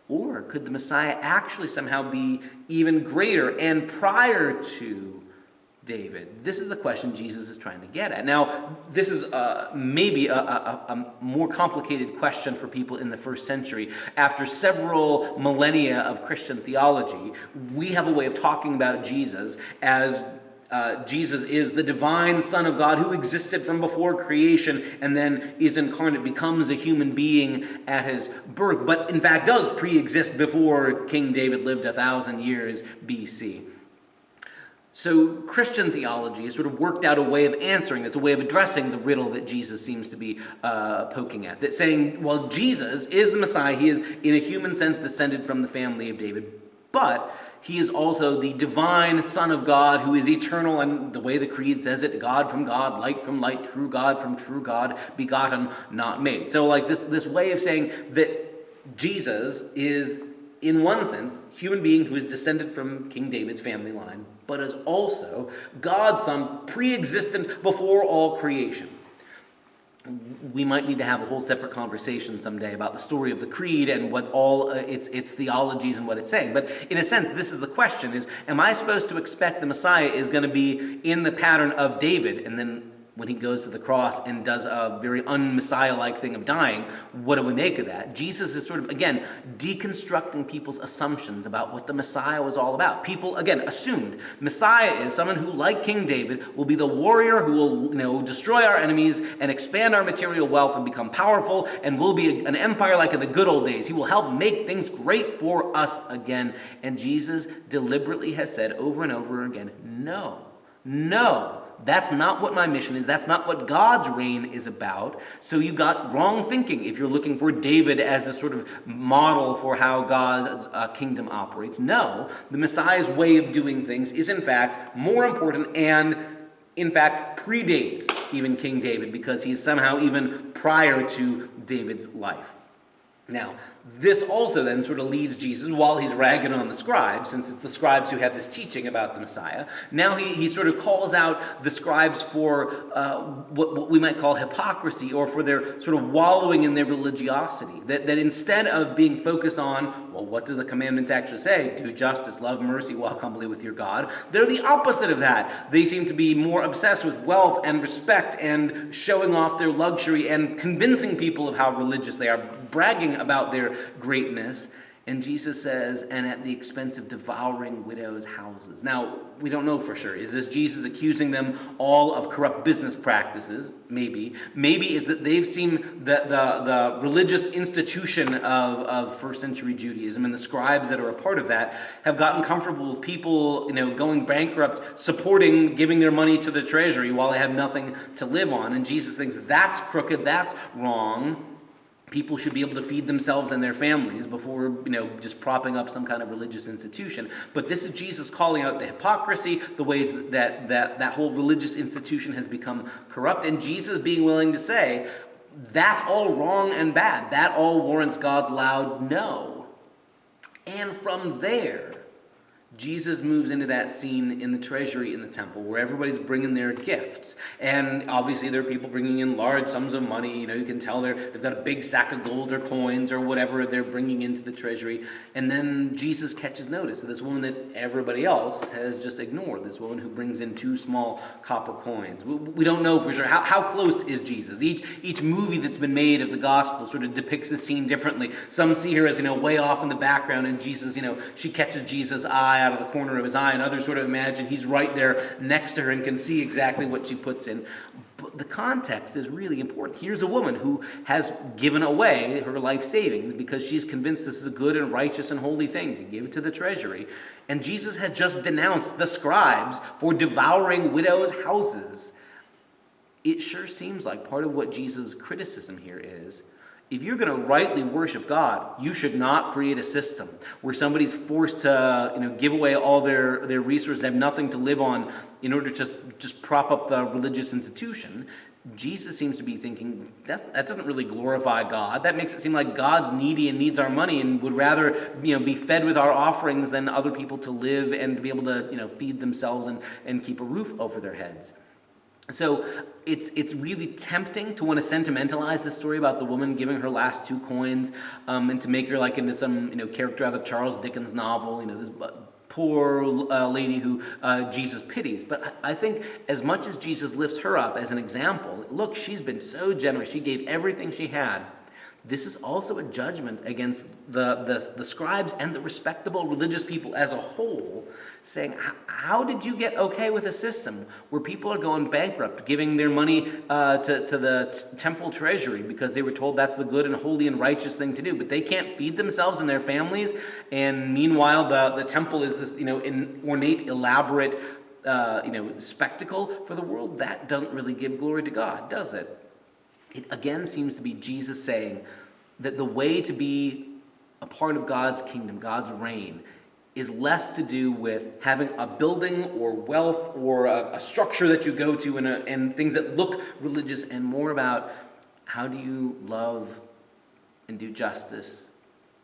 Or could the Messiah actually somehow be even greater and prior to David? This is the question Jesus is trying to get at. Now, this is maybe a more complicated question for people in the first century. After several millennia of Christian theology, we have a way of talking about Jesus as Jesus is the divine Son of God who existed from before creation and then is incarnate, becomes a human being at his birth, but in fact does pre-exist before King David lived 1,000 years BC. So Christian theology has sort of worked out a way of answering this, a way of addressing the riddle that Jesus seems to be poking at. That saying, well, Jesus is the Messiah. He is, in a human sense, descended from the family of David. But he is also the divine Son of God who is eternal, and the way the Creed says it, God from God, light from light, true God from true God, begotten, not made. So like this way of saying that Jesus is, in one sense, human being who is descended from King David's family line, but is also God's Son, pre-existent before all creation. we might need to have a whole separate conversation someday about the story of the creed and what all its theologies and what it's saying. But in a sense, this is the question: is, am I supposed to expect the Messiah is going to be in the pattern of David, and then when he goes to the cross and does a very un-Messiah-like thing of dying, what do we make of that? Jesus is sort of, again, deconstructing people's assumptions about what the Messiah was all about. People, again, assumed Messiah is someone who, like King David, will be the warrior who will, destroy our enemies and expand our material wealth and become powerful, and will be an empire like in the good old days. He will help make things great for us again. And Jesus deliberately has said over and over again, no. That's not what my mission is. That's not what God's reign is about. So you got wrong thinking if you're looking for David as the sort of model for how God's kingdom operates. No, the Messiah's way of doing things is in fact more important and in fact predates even King David, because he is somehow even prior to David's life. Now, this also then sort of leads Jesus, while he's ragging on the scribes, since it's the scribes who have this teaching about the Messiah, now he sort of calls out the scribes for what we might call hypocrisy, or for their sort of wallowing in their religiosity. That instead of being focused on, well, what do the commandments actually say? Do justice, love mercy, walk humbly with your God. They're the opposite of that. They seem to be more obsessed with wealth and respect and showing off their luxury and convincing people of how religious they are, bragging about their greatness. And Jesus says, and at the expense of devouring widows' houses. Now, we don't know for sure. Is this Jesus accusing them all of corrupt business practices? Maybe. Maybe it's that they've seen the religious institution of first century Judaism, and the scribes that are a part of that have gotten comfortable with people, going bankrupt, giving their money to the treasury while they have nothing to live on. And Jesus thinks that's crooked, that's wrong. People should be able to feed themselves and their families before, just propping up some kind of religious institution. But this is Jesus calling out the hypocrisy, the ways that whole religious institution has become corrupt, and Jesus being willing to say, that's all wrong and bad. That all warrants God's loud no. And from there, Jesus moves into that scene in the treasury in the temple where everybody's bringing their gifts. And obviously there are people bringing in large sums of money. You can tell they've got a big sack of gold or coins or whatever they're bringing into the treasury. And then Jesus catches notice of this woman that everybody else has just ignored, this woman who brings in 2 small copper coins. We don't know for sure. How close is Jesus? Each movie that's been made of the gospel sort of depicts this scene differently. Some see her as, way off in the background, and Jesus, she catches Jesus' eye out of the corner of his eye, and others sort of imagine he's right there next to her and can see exactly what she puts in. But the context is really important. Here's a woman who has given away her life savings because she's convinced this is a good and righteous and holy thing to give to the treasury. And Jesus had just denounced the scribes for devouring widows' houses. It sure seems like part of what Jesus' criticism here is, if you're going to rightly worship God, you should not create a system where somebody's forced to, give away all their resources, have nothing to live on in order to just prop up the religious institution. Jesus seems to be thinking that doesn't really glorify God. That makes it seem like God's needy and needs our money and would rather, be fed with our offerings than other people to live and to be able to, feed themselves and keep a roof over their heads. So it's really tempting to want to sentimentalize this story about the woman giving her last 2 coins, and to make her like into some character out of Charles Dickens novel, this poor lady who Jesus pities. But I think as much as Jesus lifts her up as an example, look, she's been so generous. She gave everything she had. This is also a judgment against the scribes and the respectable religious people as a whole, saying, how did you get okay with a system where people are going bankrupt, giving their money to the temple treasury because they were told that's the good and holy and righteous thing to do, but they can't feed themselves and their families, and meanwhile the temple is this ornate, elaborate spectacle for the world? That doesn't really give glory to God, does it? It again seems to be Jesus saying that the way to be a part of God's kingdom, God's reign, is less to do with having a building or wealth or a structure that you go to and things that look religious, and more about how do you love and do justice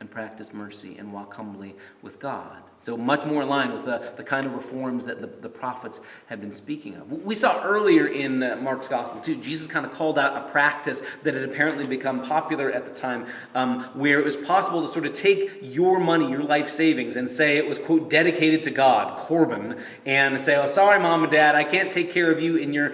and practice mercy and walk humbly with God. So much more in line with the kind of reforms that the prophets had been speaking of. We saw earlier in Mark's gospel too, Jesus kind of called out a practice that had apparently become popular at the time, where it was possible to sort of take your money, your life savings, and say it was, quote, dedicated to God, korban, and say, oh, sorry, mom and dad, I can't take care of you in your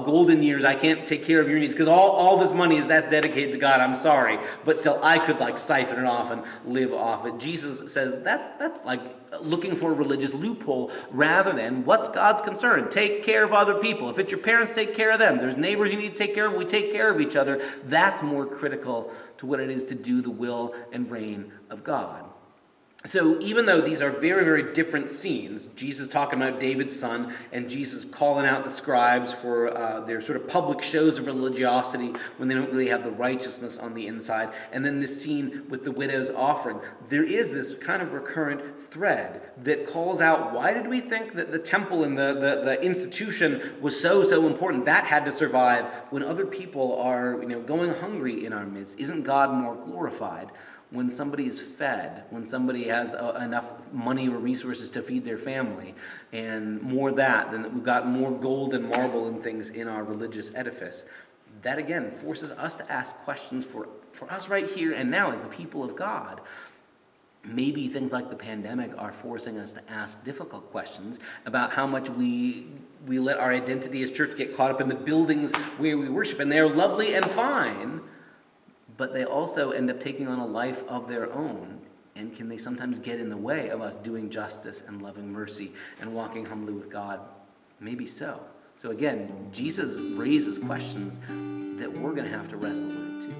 golden years. I can't take care of your needs because all this money that's dedicated to God. I'm sorry, but still I could siphon it off and live off it. Jesus says that's like looking for a religious loophole rather than what's God's concern. Take care of other people. If it's your parents, take care of them. There's neighbors you need to take care of. We take care of each other. That's more critical to what it is to do the will and reign of God. So even though these are very, very different scenes, Jesus talking about David's son and Jesus calling out the scribes for their sort of public shows of religiosity when they don't really have the righteousness on the inside, and then this scene with the widow's offering, there is this kind of recurrent thread that calls out, why did we think that the temple and the institution was so important? That had to survive when other people are going hungry in our midst. Isn't God more glorified when somebody is fed, when somebody has enough money or resources to feed their family, and more that than that we've got more gold and marble and things in our religious edifice? That again forces us to ask questions for us right here and now as the people of God. Maybe things like the pandemic are forcing us to ask difficult questions about how much we let our identity as church get caught up in the buildings where we worship, and they're lovely and fine, but they also end up taking on a life of their own. And can they sometimes get in the way of us doing justice and loving mercy and walking humbly with God? Maybe so. So again, Jesus raises questions that we're going to have to wrestle with too.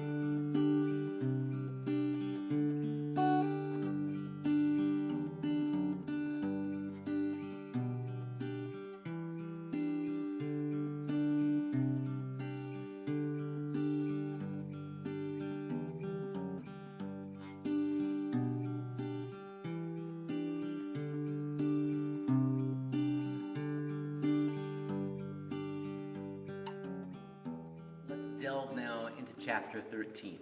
Delve now into chapter 13.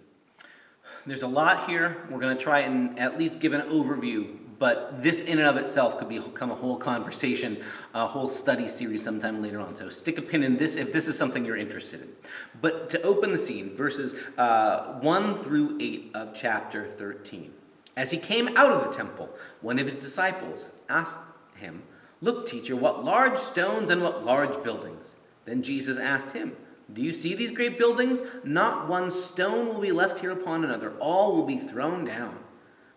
There's a lot here. We're going to try and at least give an overview, but this in and of itself could become a whole conversation, a whole study series sometime later on. So stick a pin in this if this is something you're interested in. But to open the scene, verses 1 through 8 of chapter 13. As he came out of the temple, one of his disciples asked him, "Look, teacher, what large stones and what large buildings." Then Jesus asked him, "Do you see these great buildings? Not one stone will be left here upon another. All will be thrown down."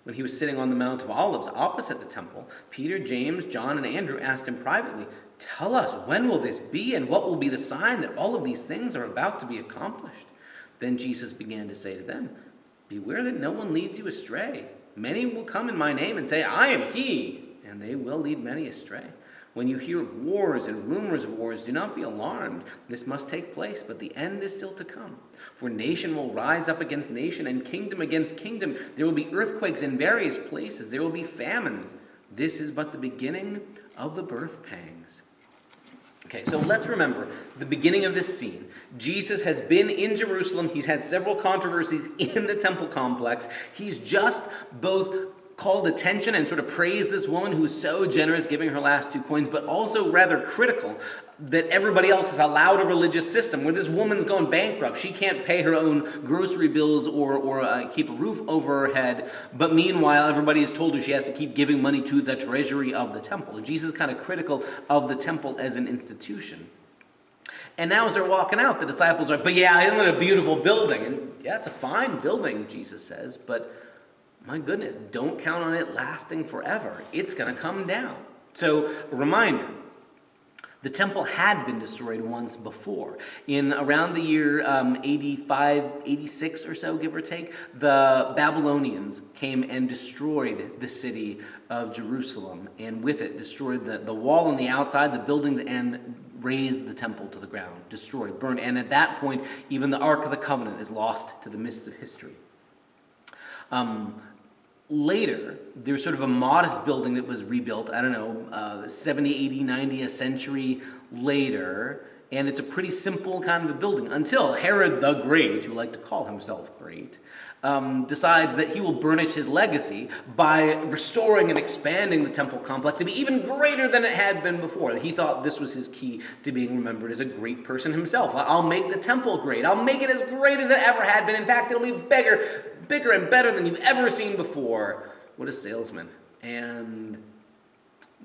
When he was sitting on the Mount of Olives opposite the temple, Peter, James, John, and Andrew asked him privately, "Tell us, when will this be, and what will be the sign that all of these things are about to be accomplished?" Then Jesus began to say to them, "Beware that no one leads you astray. Many will come in my name and say, 'I am he,' and they will lead many astray. When you hear of wars and rumors of wars, do not be alarmed. This must take place, but the end is still to come. For nation will rise up against nation, and kingdom against kingdom. There will be earthquakes in various places. There will be famines. This is but the beginning of the birth pangs." Okay, so let's remember the beginning of this scene. Jesus has been in Jerusalem. He's had several controversies in the temple complex. He's just both called attention and sort of praised this woman who was so generous giving her last 2 coins, but also rather critical that everybody else has allowed a religious system where this woman's going bankrupt. She can't pay her own grocery bills or keep a roof over her head, but meanwhile everybody has told her she has to keep giving money to the treasury of the temple. Jesus is kind of critical of the temple as an institution. And now as they're walking out, the disciples are, "But yeah, isn't it a beautiful building?" And yeah, it's a fine building, Jesus says, but my goodness, don't count on it lasting forever. It's going to come down. So, a reminder, the temple had been destroyed once before. In around the year 85, 86 or so, give or take, the Babylonians came and destroyed the city of Jerusalem, and with it destroyed the wall on the outside, the buildings, and razed the temple to the ground, destroyed, burned. And at that point, even the Ark of the Covenant is lost to the mists of history. Later, there's sort of a modest building that was rebuilt, 70, 80, 90, a century later, And it's a pretty simple kind of a building until Herod the Great, who liked to call himself great, decides that he will burnish his legacy by restoring and expanding the temple complex to be even greater than it had been before. He thought this was his key to being remembered as a great person himself. I'll make the temple great. I'll make it as great as it ever had been. In fact, it'll be bigger and better than you've ever seen before. What a salesman. And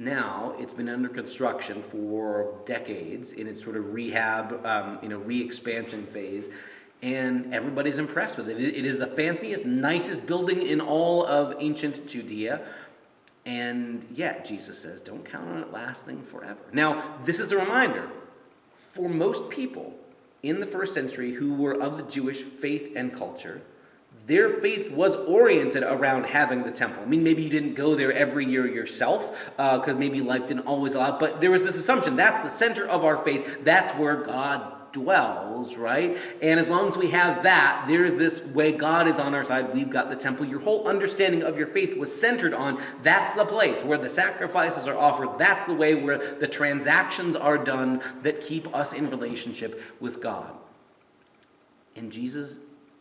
now it's been under construction for decades in its sort of rehab, re-expansion phase, and everybody's impressed with it. It is the fanciest, nicest building in all of ancient Judea, and yet Jesus says, don't count on it lasting forever. Now, this is a reminder for most people in the first century who were of the Jewish faith and culture. Their faith was oriented around having the temple. I mean, maybe you didn't go there every year yourself, because maybe life didn't always allow it, but there was this assumption, that's the center of our faith, that's where God dwells, right? And as long as we have that, there's this way God is on our side, we've got the temple. Your whole understanding of your faith was centered on, that's the place where the sacrifices are offered, that's the way where the transactions are done that keep us in relationship with God. And Jesus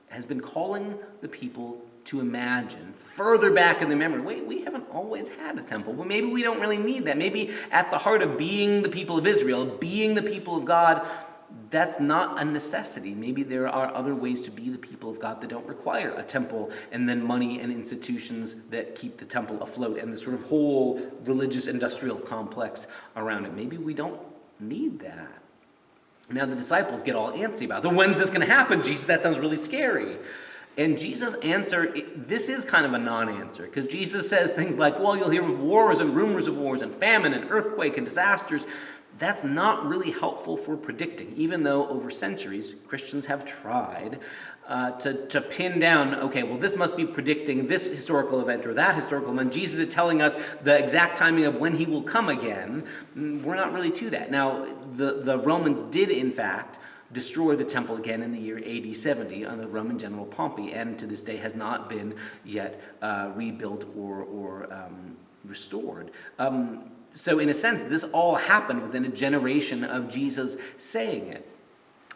has been calling the people to imagine further back in their memory. Wait, we haven't always had a temple. Well, maybe we don't really need that. Maybe at the heart of being the people of Israel, being the people of God, that's not a necessity. Maybe there are other ways to be the people of God that don't require a temple and then money and institutions that keep the temple afloat and the sort of whole religious industrial complex around it. Maybe we don't need that. Now the disciples get all antsy about it. When's this going to happen, Jesus? That sounds really scary. And Jesus' answer, this is kind of a non-answer, because Jesus says things like, well, you'll hear of wars and rumors of wars and famine and earthquake and disasters. That's not really helpful for predicting, even though over centuries Christians have tried to pin down, okay, well, this must be predicting this historical event or that historical event. Jesus is telling us the exact timing of when he will come again. We're not really to that. Now, the Romans did, in fact, destroy the temple again in the year AD 70 under the Roman general Pompey, and to this day has not been yet rebuilt or restored. So in a sense, this all happened within a generation of Jesus saying it.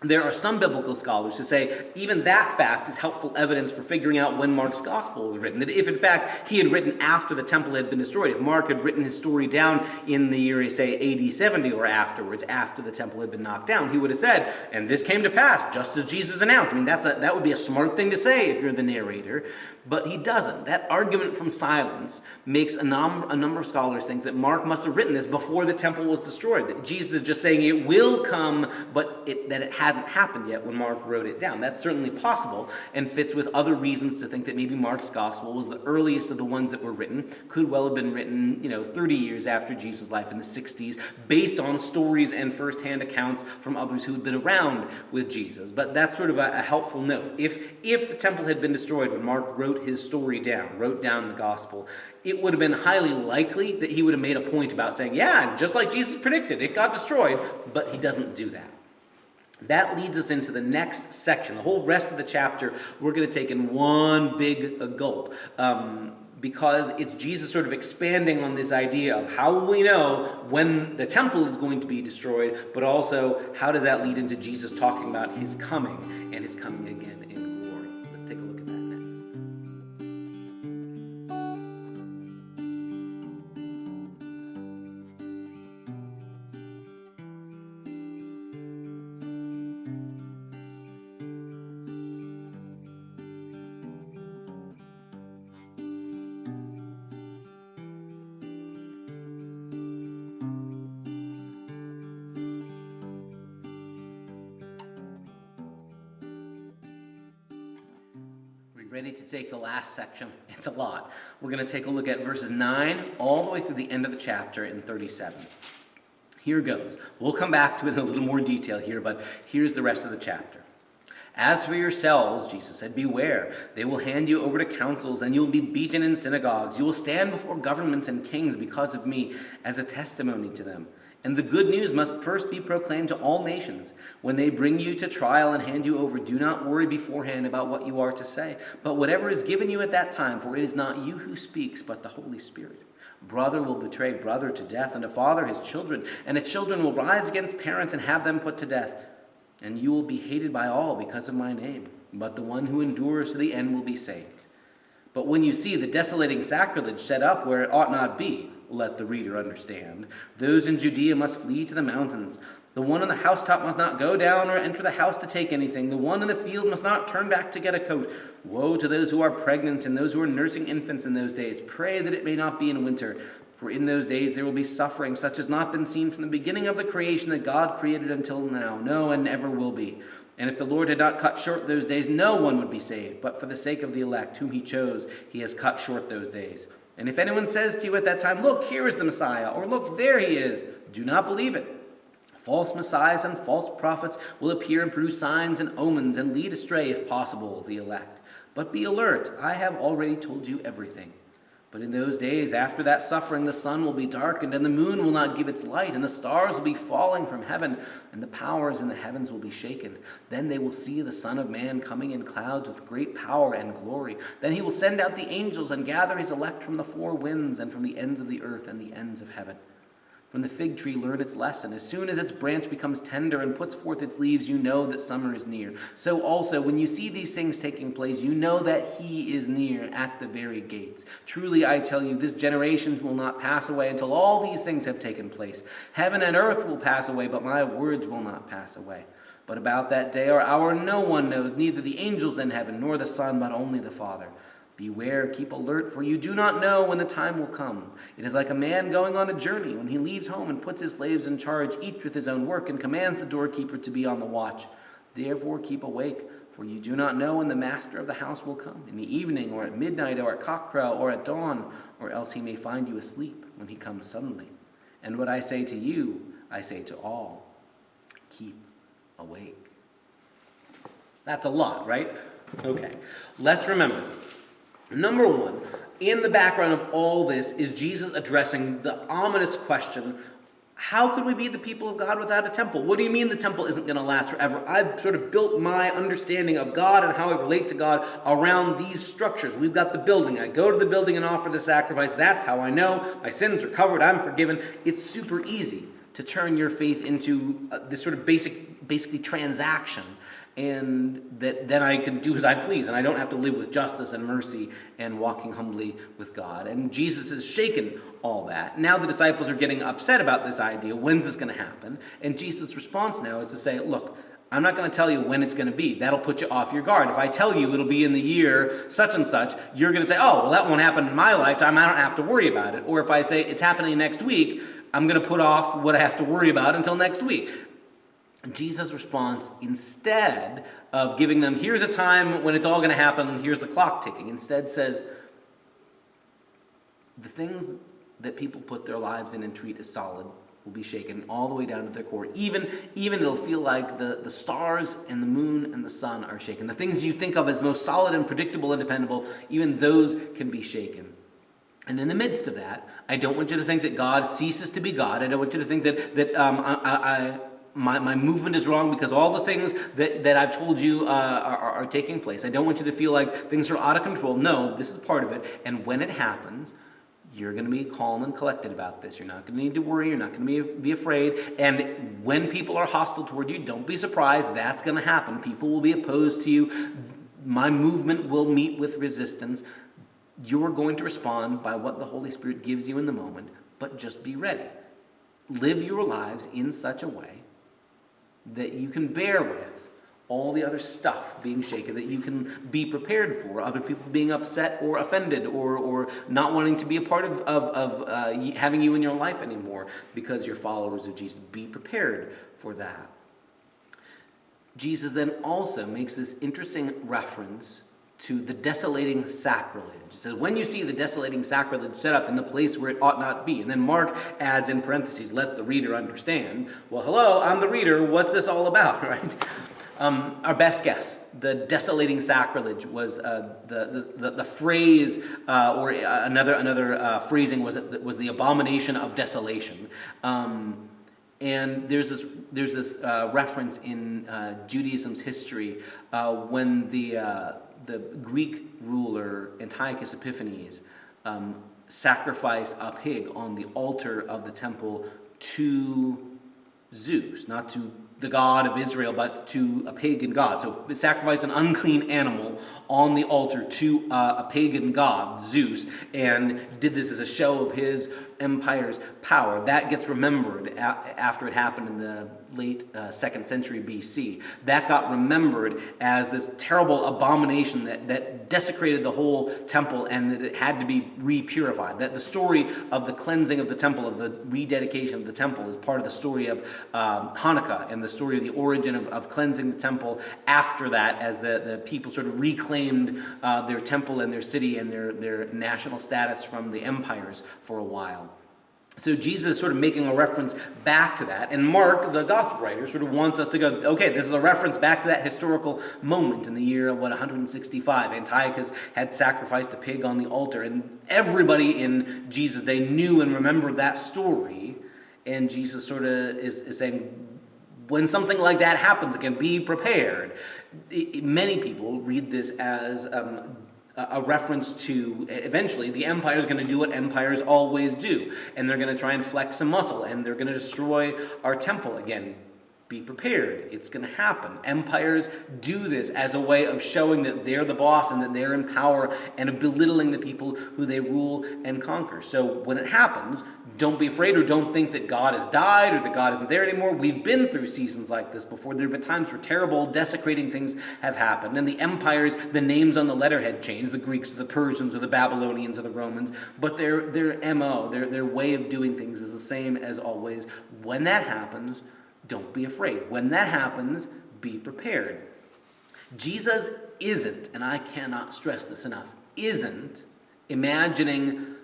There are some biblical scholars who say even that fact is helpful evidence for figuring out when Mark's gospel was written. That if, in fact, he had written after the temple had been destroyed, if Mark had written his story down in the year, say, AD 70 or afterwards, after the temple had been knocked down, he would have said, and this came to pass, just as Jesus announced. I mean, that would be a smart thing to say if you're the narrator, but he doesn't. That argument from silence makes a number of scholars think that Mark must have written this before the temple was destroyed, that Jesus is just saying it will come, but that it hadn't happened yet when Mark wrote it down. That's certainly possible and fits with other reasons to think that maybe Mark's gospel was the earliest of the ones that were written, could well have been written, 30 years after Jesus' life in the 60s, based on stories and firsthand accounts from others who had been around with Jesus. But that's sort of a helpful note. If the temple had been destroyed when Mark wrote his story down, wrote down the gospel, it would have been highly likely that he would have made a point about saying, yeah, just like Jesus predicted, it got destroyed, but he doesn't do that. That leads us into the next section. The whole rest of the chapter we're going to take in one big gulp, because it's Jesus sort of expanding on this idea of how will we know when the temple is going to be destroyed, but also how does that lead into Jesus talking about his coming and his coming again in glory. Let's take a look at that next. Ready to take the last section? It's a lot. We're going to take a look at verses 9 all the way through the end of the chapter in 37. Here goes. We'll come back to it in a little more detail here, but here's the rest of the chapter. As for yourselves, Jesus said, beware. They will hand you over to councils, and you will be beaten in synagogues. You will stand before governments and kings because of me as a testimony to them. And the good news must first be proclaimed to all nations. When they bring you to trial and hand you over, do not worry beforehand about what you are to say, but whatever is given you at that time, for it is not you who speaks, but the Holy Spirit. Brother will betray brother to death, and a father his children, and the children will rise against parents and have them put to death. And you will be hated by all because of my name, but the one who endures to the end will be saved. But when you see the desolating sacrilege set up where it ought not be, let the reader understand. Those in Judea must flee to the mountains. The one on the housetop must not go down or enter the house to take anything. The one in the field must not turn back to get a coat. Woe to those who are pregnant and those who are nursing infants in those days. Pray that it may not be in winter. For in those days there will be suffering such as not been seen from the beginning of the creation that God created until now. No, and never will be. And if the Lord had not cut short those days, no one would be saved. But for the sake of the elect, whom he chose, he has cut short those days. And if anyone says to you at that time, look, here is the Messiah, or look, there he is, do not believe it. False messiahs and false prophets will appear and produce signs and omens and lead astray, if possible, the elect. But be alert, I have already told you everything. But in those days, after that suffering, the sun will be darkened, and the moon will not give its light, and the stars will be falling from heaven, and the powers in the heavens will be shaken. Then they will see the Son of Man coming in clouds with great power and glory. Then he will send out the angels and gather his elect from the four winds and from the ends of the earth and the ends of heaven. From the fig tree learn its lesson. As soon as its branch becomes tender and puts forth its leaves, you know that summer is near. So also, when you see these things taking place, you know that he is near at the very gates. Truly, I tell you, this generation will not pass away until all these things have taken place. Heaven and earth will pass away, but my words will not pass away. But about that day or hour no one knows, neither the angels in heaven nor the Son, but only the Father. Beware, keep alert, for you do not know when the time will come. It is like a man going on a journey when he leaves home and puts his slaves in charge, each with his own work, and commands the doorkeeper to be on the watch. Therefore keep awake, for you do not know when the master of the house will come, in the evening, or at midnight, or at cockcrow, or at dawn, or else he may find you asleep when he comes suddenly. And what I say to you, I say to all, keep awake. That's a lot, right? Okay, let's remember. Number one, in the background of all this is Jesus addressing the ominous question, how could we be the people of God without a temple? What do you mean the temple isn't going to last forever? I've sort of built my understanding of God and how I relate to God around these structures. We've got the building. I go to the building and offer the sacrifice. That's how I know my sins are covered. I'm forgiven. It's super easy to turn your faith into this sort of basically transaction, and that then I can do as I please, and I don't have to live with justice and mercy and walking humbly with God. And Jesus has shaken all that. Now the disciples are getting upset about this idea. When's this going to happen? And Jesus' response now is to say, look, I'm not going to tell you when it's going to be. That'll put you off your guard. If I tell you it'll be in the year such and such, you're going to say, oh, well, that won't happen in my lifetime. I don't have to worry about it. Or if I say it's happening next week, I'm going to put off what I have to worry about until next week. Jesus' response, instead of giving them, here's a time when it's all going to happen, here's the clock ticking, instead says, the things that people put their lives in and treat as solid will be shaken all the way down to their core. Even it'll feel like the stars and the moon and the sun are shaken. The things you think of as most solid and predictable and dependable, even those can be shaken. And in the midst of that, I don't want you to think that God ceases to be God. I don't want you to think that my movement is wrong because all the things that I've told you are taking place. I don't want you to feel like things are out of control. No, this is part of it. And when it happens, you're going to be calm and collected about this. You're not going to need to worry. You're not going to be afraid. And when people are hostile toward you, don't be surprised. That's going to happen. People will be opposed to you. My movement will meet with resistance. You're going to respond by what the Holy Spirit gives you in the moment, but just be ready. Live your lives in such a way that you can bear with all the other stuff being shaken, that you can be prepared for, other people being upset or offended or not wanting to be a part of having you in your life anymore because you're followers of Jesus. Be prepared for that. Jesus then also makes this interesting reference to the desolating sacrilege. It says, when you see the desolating sacrilege set up in the place where it ought not be. And then Mark adds in parentheses, let the reader understand. Well, hello, I'm the reader. What's this all about, right? Our best guess, the desolating sacrilege was the phrase, or another phrasing was the abomination of desolation. And there's this reference in Judaism's history when the Greek ruler Antiochus Epiphanes sacrifice a pig on the altar of the temple to Zeus, not to the god of Israel, but to a pagan god. So sacrifice an unclean animal on the altar to a pagan god, Zeus, and did this as a show of his empire's power. That gets remembered after it happened in the late 2nd century BC. That got remembered as this terrible abomination that desecrated the whole temple, and that it had to be re-purified. That the story of the cleansing of the temple, of the rededication of the temple, is part of the story of Hanukkah, and the story of the origin of cleansing the temple after that, as the people sort of reclaimed their temple and their city and their national status from the empires for a while. So Jesus is sort of making a reference back to that. And Mark, the gospel writer, sort of wants us to go, okay, this is a reference back to that historical moment in the year, 165. Antiochus had sacrificed a pig on the altar. And everybody in Jesus' day knew and remembered that story. And Jesus sort of is saying, when something like that happens again, be prepared. Many people read this as a reference to, eventually, the empire is going to do what empires always do, and they're going to try and flex some muscle, and they're going to destroy our temple again. Be prepared. It's going to happen. Empires do this as a way of showing that they're the boss and that they're in power, and of belittling the people who they rule and conquer. So when it happens, don't be afraid, or don't think that God has died or that God isn't there anymore. We've been through seasons like this before. There have been times where terrible, desecrating things have happened. And the empires, the names on the letterhead change, the Greeks or the Persians or the Babylonians or the Romans, but their MO, their way of doing things is the same as always. When that happens, don't be afraid. When that happens, be prepared. Jesus isn't, and I cannot stress this enough, isn't imagining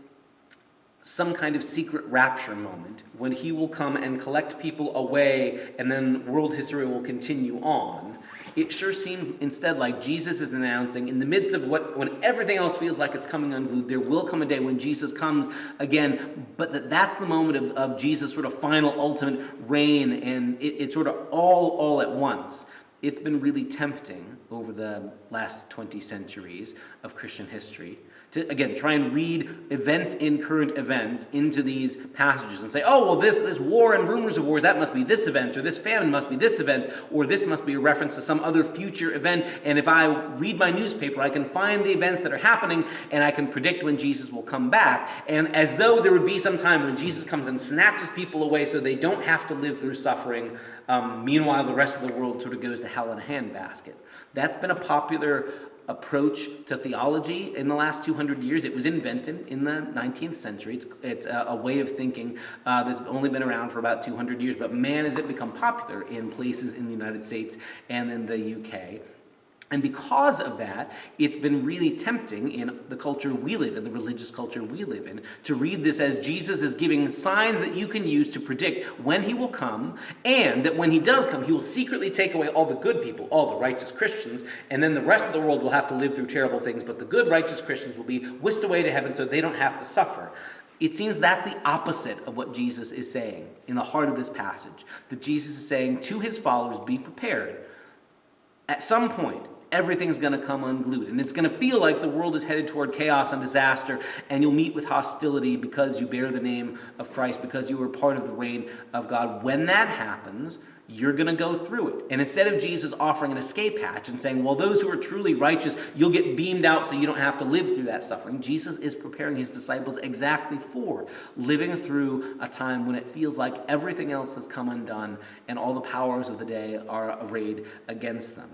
some kind of secret rapture moment when he will come and collect people away and then world history will continue on. It sure seems instead like Jesus is announcing, in the midst of when everything else feels like it's coming unglued, there will come a day when Jesus comes again, but that's the moment of Jesus' sort of final, ultimate reign, and it's sort of all at once. It's been really tempting over the last 20 centuries of Christian history to, again, try and read events in current events into these passages and say, oh, well, this war and rumors of wars, that must be this event, or this famine must be this event, or this must be a reference to some other future event. And if I read my newspaper, I can find the events that are happening, and I can predict when Jesus will come back. And as though there would be some time when Jesus comes and snatches people away so they don't have to live through suffering. Meanwhile, the rest of the world sort of goes to hell in a handbasket. That's been a popular approach to theology in the last 200 years. It was invented in the 19th century. It's a way of thinking that's only been around for about 200 years, but man, has it become popular in places in the United States and in the UK. And because of that, it's been really tempting in the culture we live in, the religious culture we live in, to read this as Jesus is giving signs that you can use to predict when he will come, and that when he does come, he will secretly take away all the good people, all the righteous Christians, and then the rest of the world will have to live through terrible things, but the good, righteous Christians will be whisked away to heaven so they don't have to suffer. It seems that's the opposite of what Jesus is saying in the heart of this passage, that Jesus is saying to his followers, be prepared. At some point, everything's going to come unglued, and it's going to feel like the world is headed toward chaos and disaster, and you'll meet with hostility because you bear the name of Christ, because you are part of the reign of God. When that happens, you're going to go through it. And instead of Jesus offering an escape hatch and saying, well, those who are truly righteous, you'll get beamed out so you don't have to live through that suffering, Jesus is preparing his disciples exactly for living through a time when it feels like everything else has come undone and all the powers of the day are arrayed against them.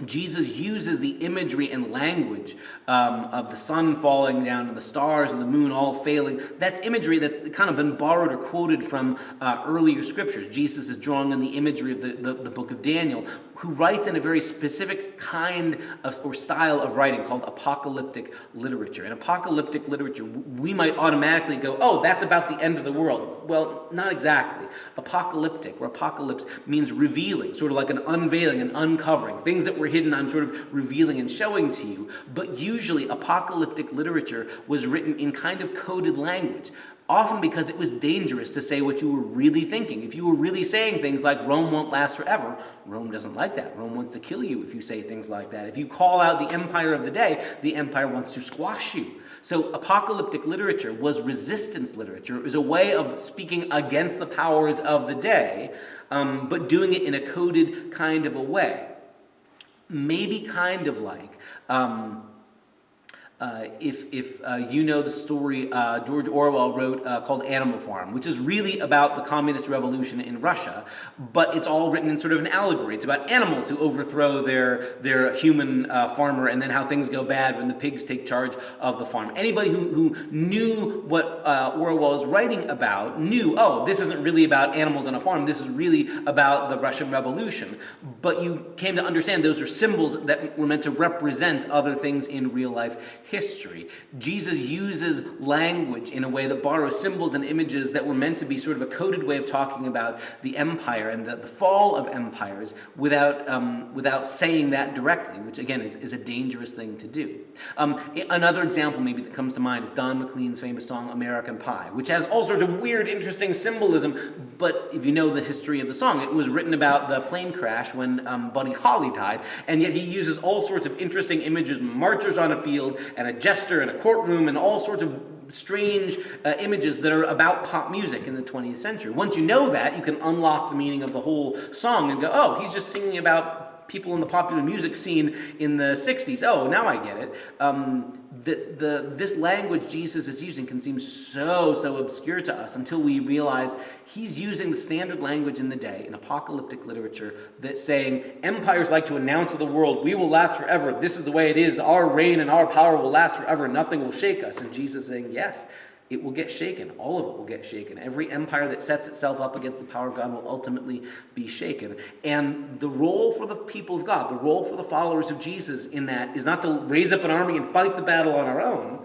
Jesus uses the imagery and language of the sun falling down and the stars and the moon all failing. That's imagery that's kind of been borrowed or quoted from earlier scriptures. Jesus is drawing on the imagery of the book of Daniel, who writes in a very specific kind of or style of writing called apocalyptic literature. In apocalyptic literature, we might automatically go, oh, that's about the end of the world. Well, not exactly. Apocalyptic, or apocalypse, means revealing, sort of like an unveiling, an uncovering. Things that were hidden, I'm sort of revealing and showing to you. But usually, apocalyptic literature was written in kind of coded language. Often because it was dangerous to say what you were really thinking. If you were really saying things like Rome won't last forever, Rome doesn't like that. Rome wants to kill you if you say things like that. If you call out the empire of the day, the empire wants to squash you. So apocalyptic literature was resistance literature. It was a way of speaking against the powers of the day, but doing it in a coded kind of a way. Maybe kind of like... if you know the story George Orwell wrote called Animal Farm, which is really about the communist revolution in Russia, but it's all written in sort of an allegory. It's about animals who overthrow their human farmer, and then how things go bad when the pigs take charge of the farm. Anybody who knew what Orwell was writing about knew, oh, this isn't really about animals on a farm, this is really about the Russian Revolution. But you came to understand those are symbols that were meant to represent other things in real life history. Jesus uses language in a way that borrows symbols and images that were meant to be sort of a coded way of talking about the empire and the fall of empires without saying that directly, which again is a dangerous thing to do. Another example maybe that comes to mind is Don McLean's famous song American Pie, which has all sorts of weird, interesting symbolism, but if you know the history of the song, it was written about the plane crash when Buddy Holly died, and yet he uses all sorts of interesting images, marchers on a field, and a jester in a courtroom, and all sorts of strange images that are about pop music in the 20th century. Once you know that, you can unlock the meaning of the whole song and go, oh, he's just singing about people in the popular music scene in the 60s. Oh, now I get it. This language Jesus is using can seem so obscure to us until we realize he's using the standard language in the day in apocalyptic literature that's saying empires like to announce to the world, we will last forever. This is the way it is. Our reign and our power will last forever. Nothing will shake us. And Jesus saying, yes, it will get shaken. All of it will get shaken. Every empire that sets itself up against the power of God will ultimately be shaken. And the role for the people of God, the role for the followers of Jesus in that is not to raise up an army and fight the battle on our own.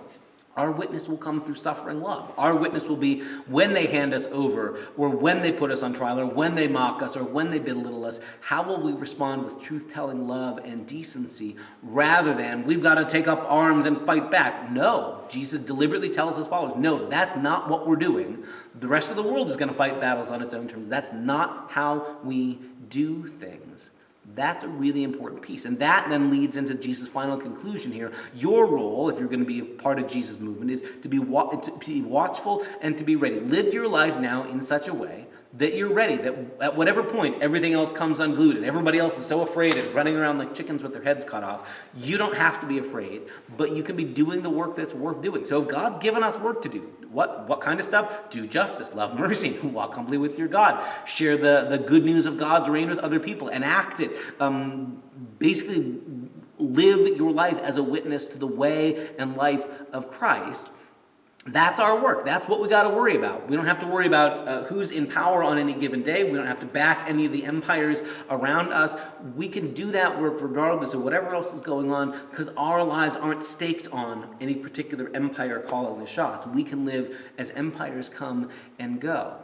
Our witness will come through suffering love. Our witness will be when they hand us over, or when they put us on trial, or when they mock us, or when they belittle us. How will we respond with truth-telling love and decency, rather than we've got to take up arms and fight back? No, Jesus deliberately tells his followers, no, that's not what we're doing. The rest of the world is going to fight battles on its own terms. That's not how we do things. That's a really important piece. And that then leads into Jesus' final conclusion here. Your role, if you're going to be a part of Jesus' movement, is to be watchful and to be ready. Live your life now in such a way that you're ready, that at whatever point everything else comes unglued and everybody else is so afraid and running around like chickens with their heads cut off, you don't have to be afraid, but you can be doing the work that's worth doing. So if God's given us work to do, what kind of stuff? Do justice, love mercy, walk humbly with your God, share the good news of God's reign with other people, enact it. Basically, live your life as a witness to the way and life of Christ. That's our work. That's what we got to worry about. We don't have to worry about who's in power on any given day. We don't have to back any of the empires around us. We can do that work regardless of whatever else is going on, because our lives aren't staked on any particular empire calling the shots. We can live as empires come and go.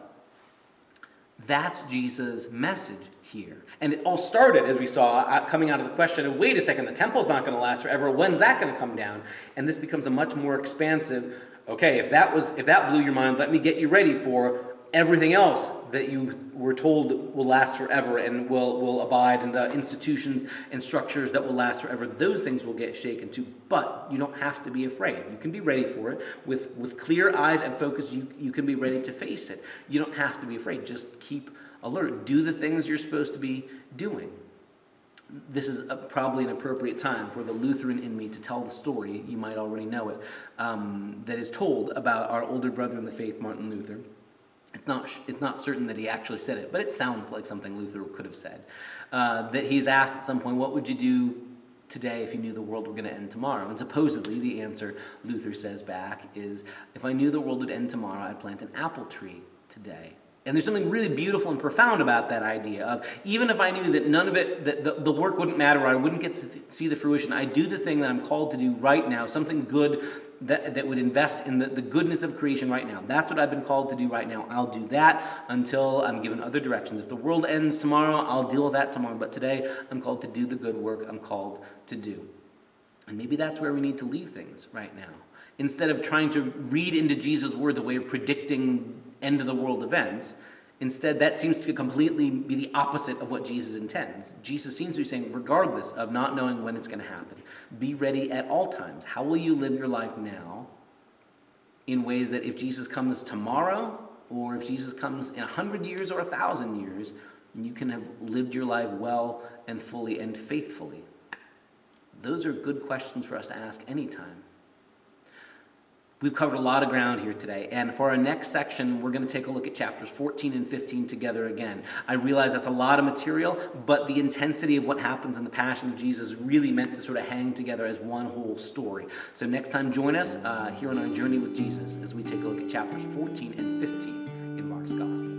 That's Jesus' message here. And it all started, as we saw, coming out of the question of, wait a second, the temple's not going to last forever. When's that going to come down? And this becomes a much more expansive, okay, if that blew your mind, let me get you ready for everything else that you were told will last forever and will abide, and the institutions and structures that will last forever. Those things will get shaken too, but you don't have to be afraid. You can be ready for it. With clear eyes and focus, you can be ready to face it. You don't have to be afraid. Just keep alert. Do the things you're supposed to be doing. This is probably an appropriate time for the Lutheran in me to tell the story, you might already know it, that is told about our older brother in the faith, Martin Luther. It's not certain that he actually said it, but it sounds like something Luther could have said. That he's asked at some point, what would you do today if you knew the world were going to end tomorrow? And supposedly the answer Luther says back is, if I knew the world would end tomorrow, I'd plant an apple tree today. And there's something really beautiful and profound about that idea of, even if I knew that none of it, that the work wouldn't matter, or I wouldn't get to see the fruition, I do the thing that I'm called to do right now, something good that would invest in the goodness of creation right now. That's what I've been called to do right now. I'll do that until I'm given other directions. If the world ends tomorrow, I'll deal with that tomorrow. But today, I'm called to do the good work I'm called to do. And maybe that's where we need to leave things right now. Instead of trying to read into Jesus' words a way of predicting end of the world events, instead that seems to completely be the opposite of what Jesus intends. Jesus seems to be saying, regardless of not knowing when it's going to happen, be ready at all times. How will you live your life now in ways that if Jesus comes tomorrow, or if Jesus comes in 100 years or 1,000 years, you can have lived your life well and fully and faithfully? Those are good questions for us to ask anytime. We've covered a lot of ground here today, and for our next section, we're going to take a look at chapters 14 and 15 together again. I realize that's a lot of material, but the intensity of what happens in the Passion of Jesus is really meant to sort of hang together as one whole story. So next time, join us here on our journey with Jesus as we take a look at chapters 14 and 15 in Mark's Gospel.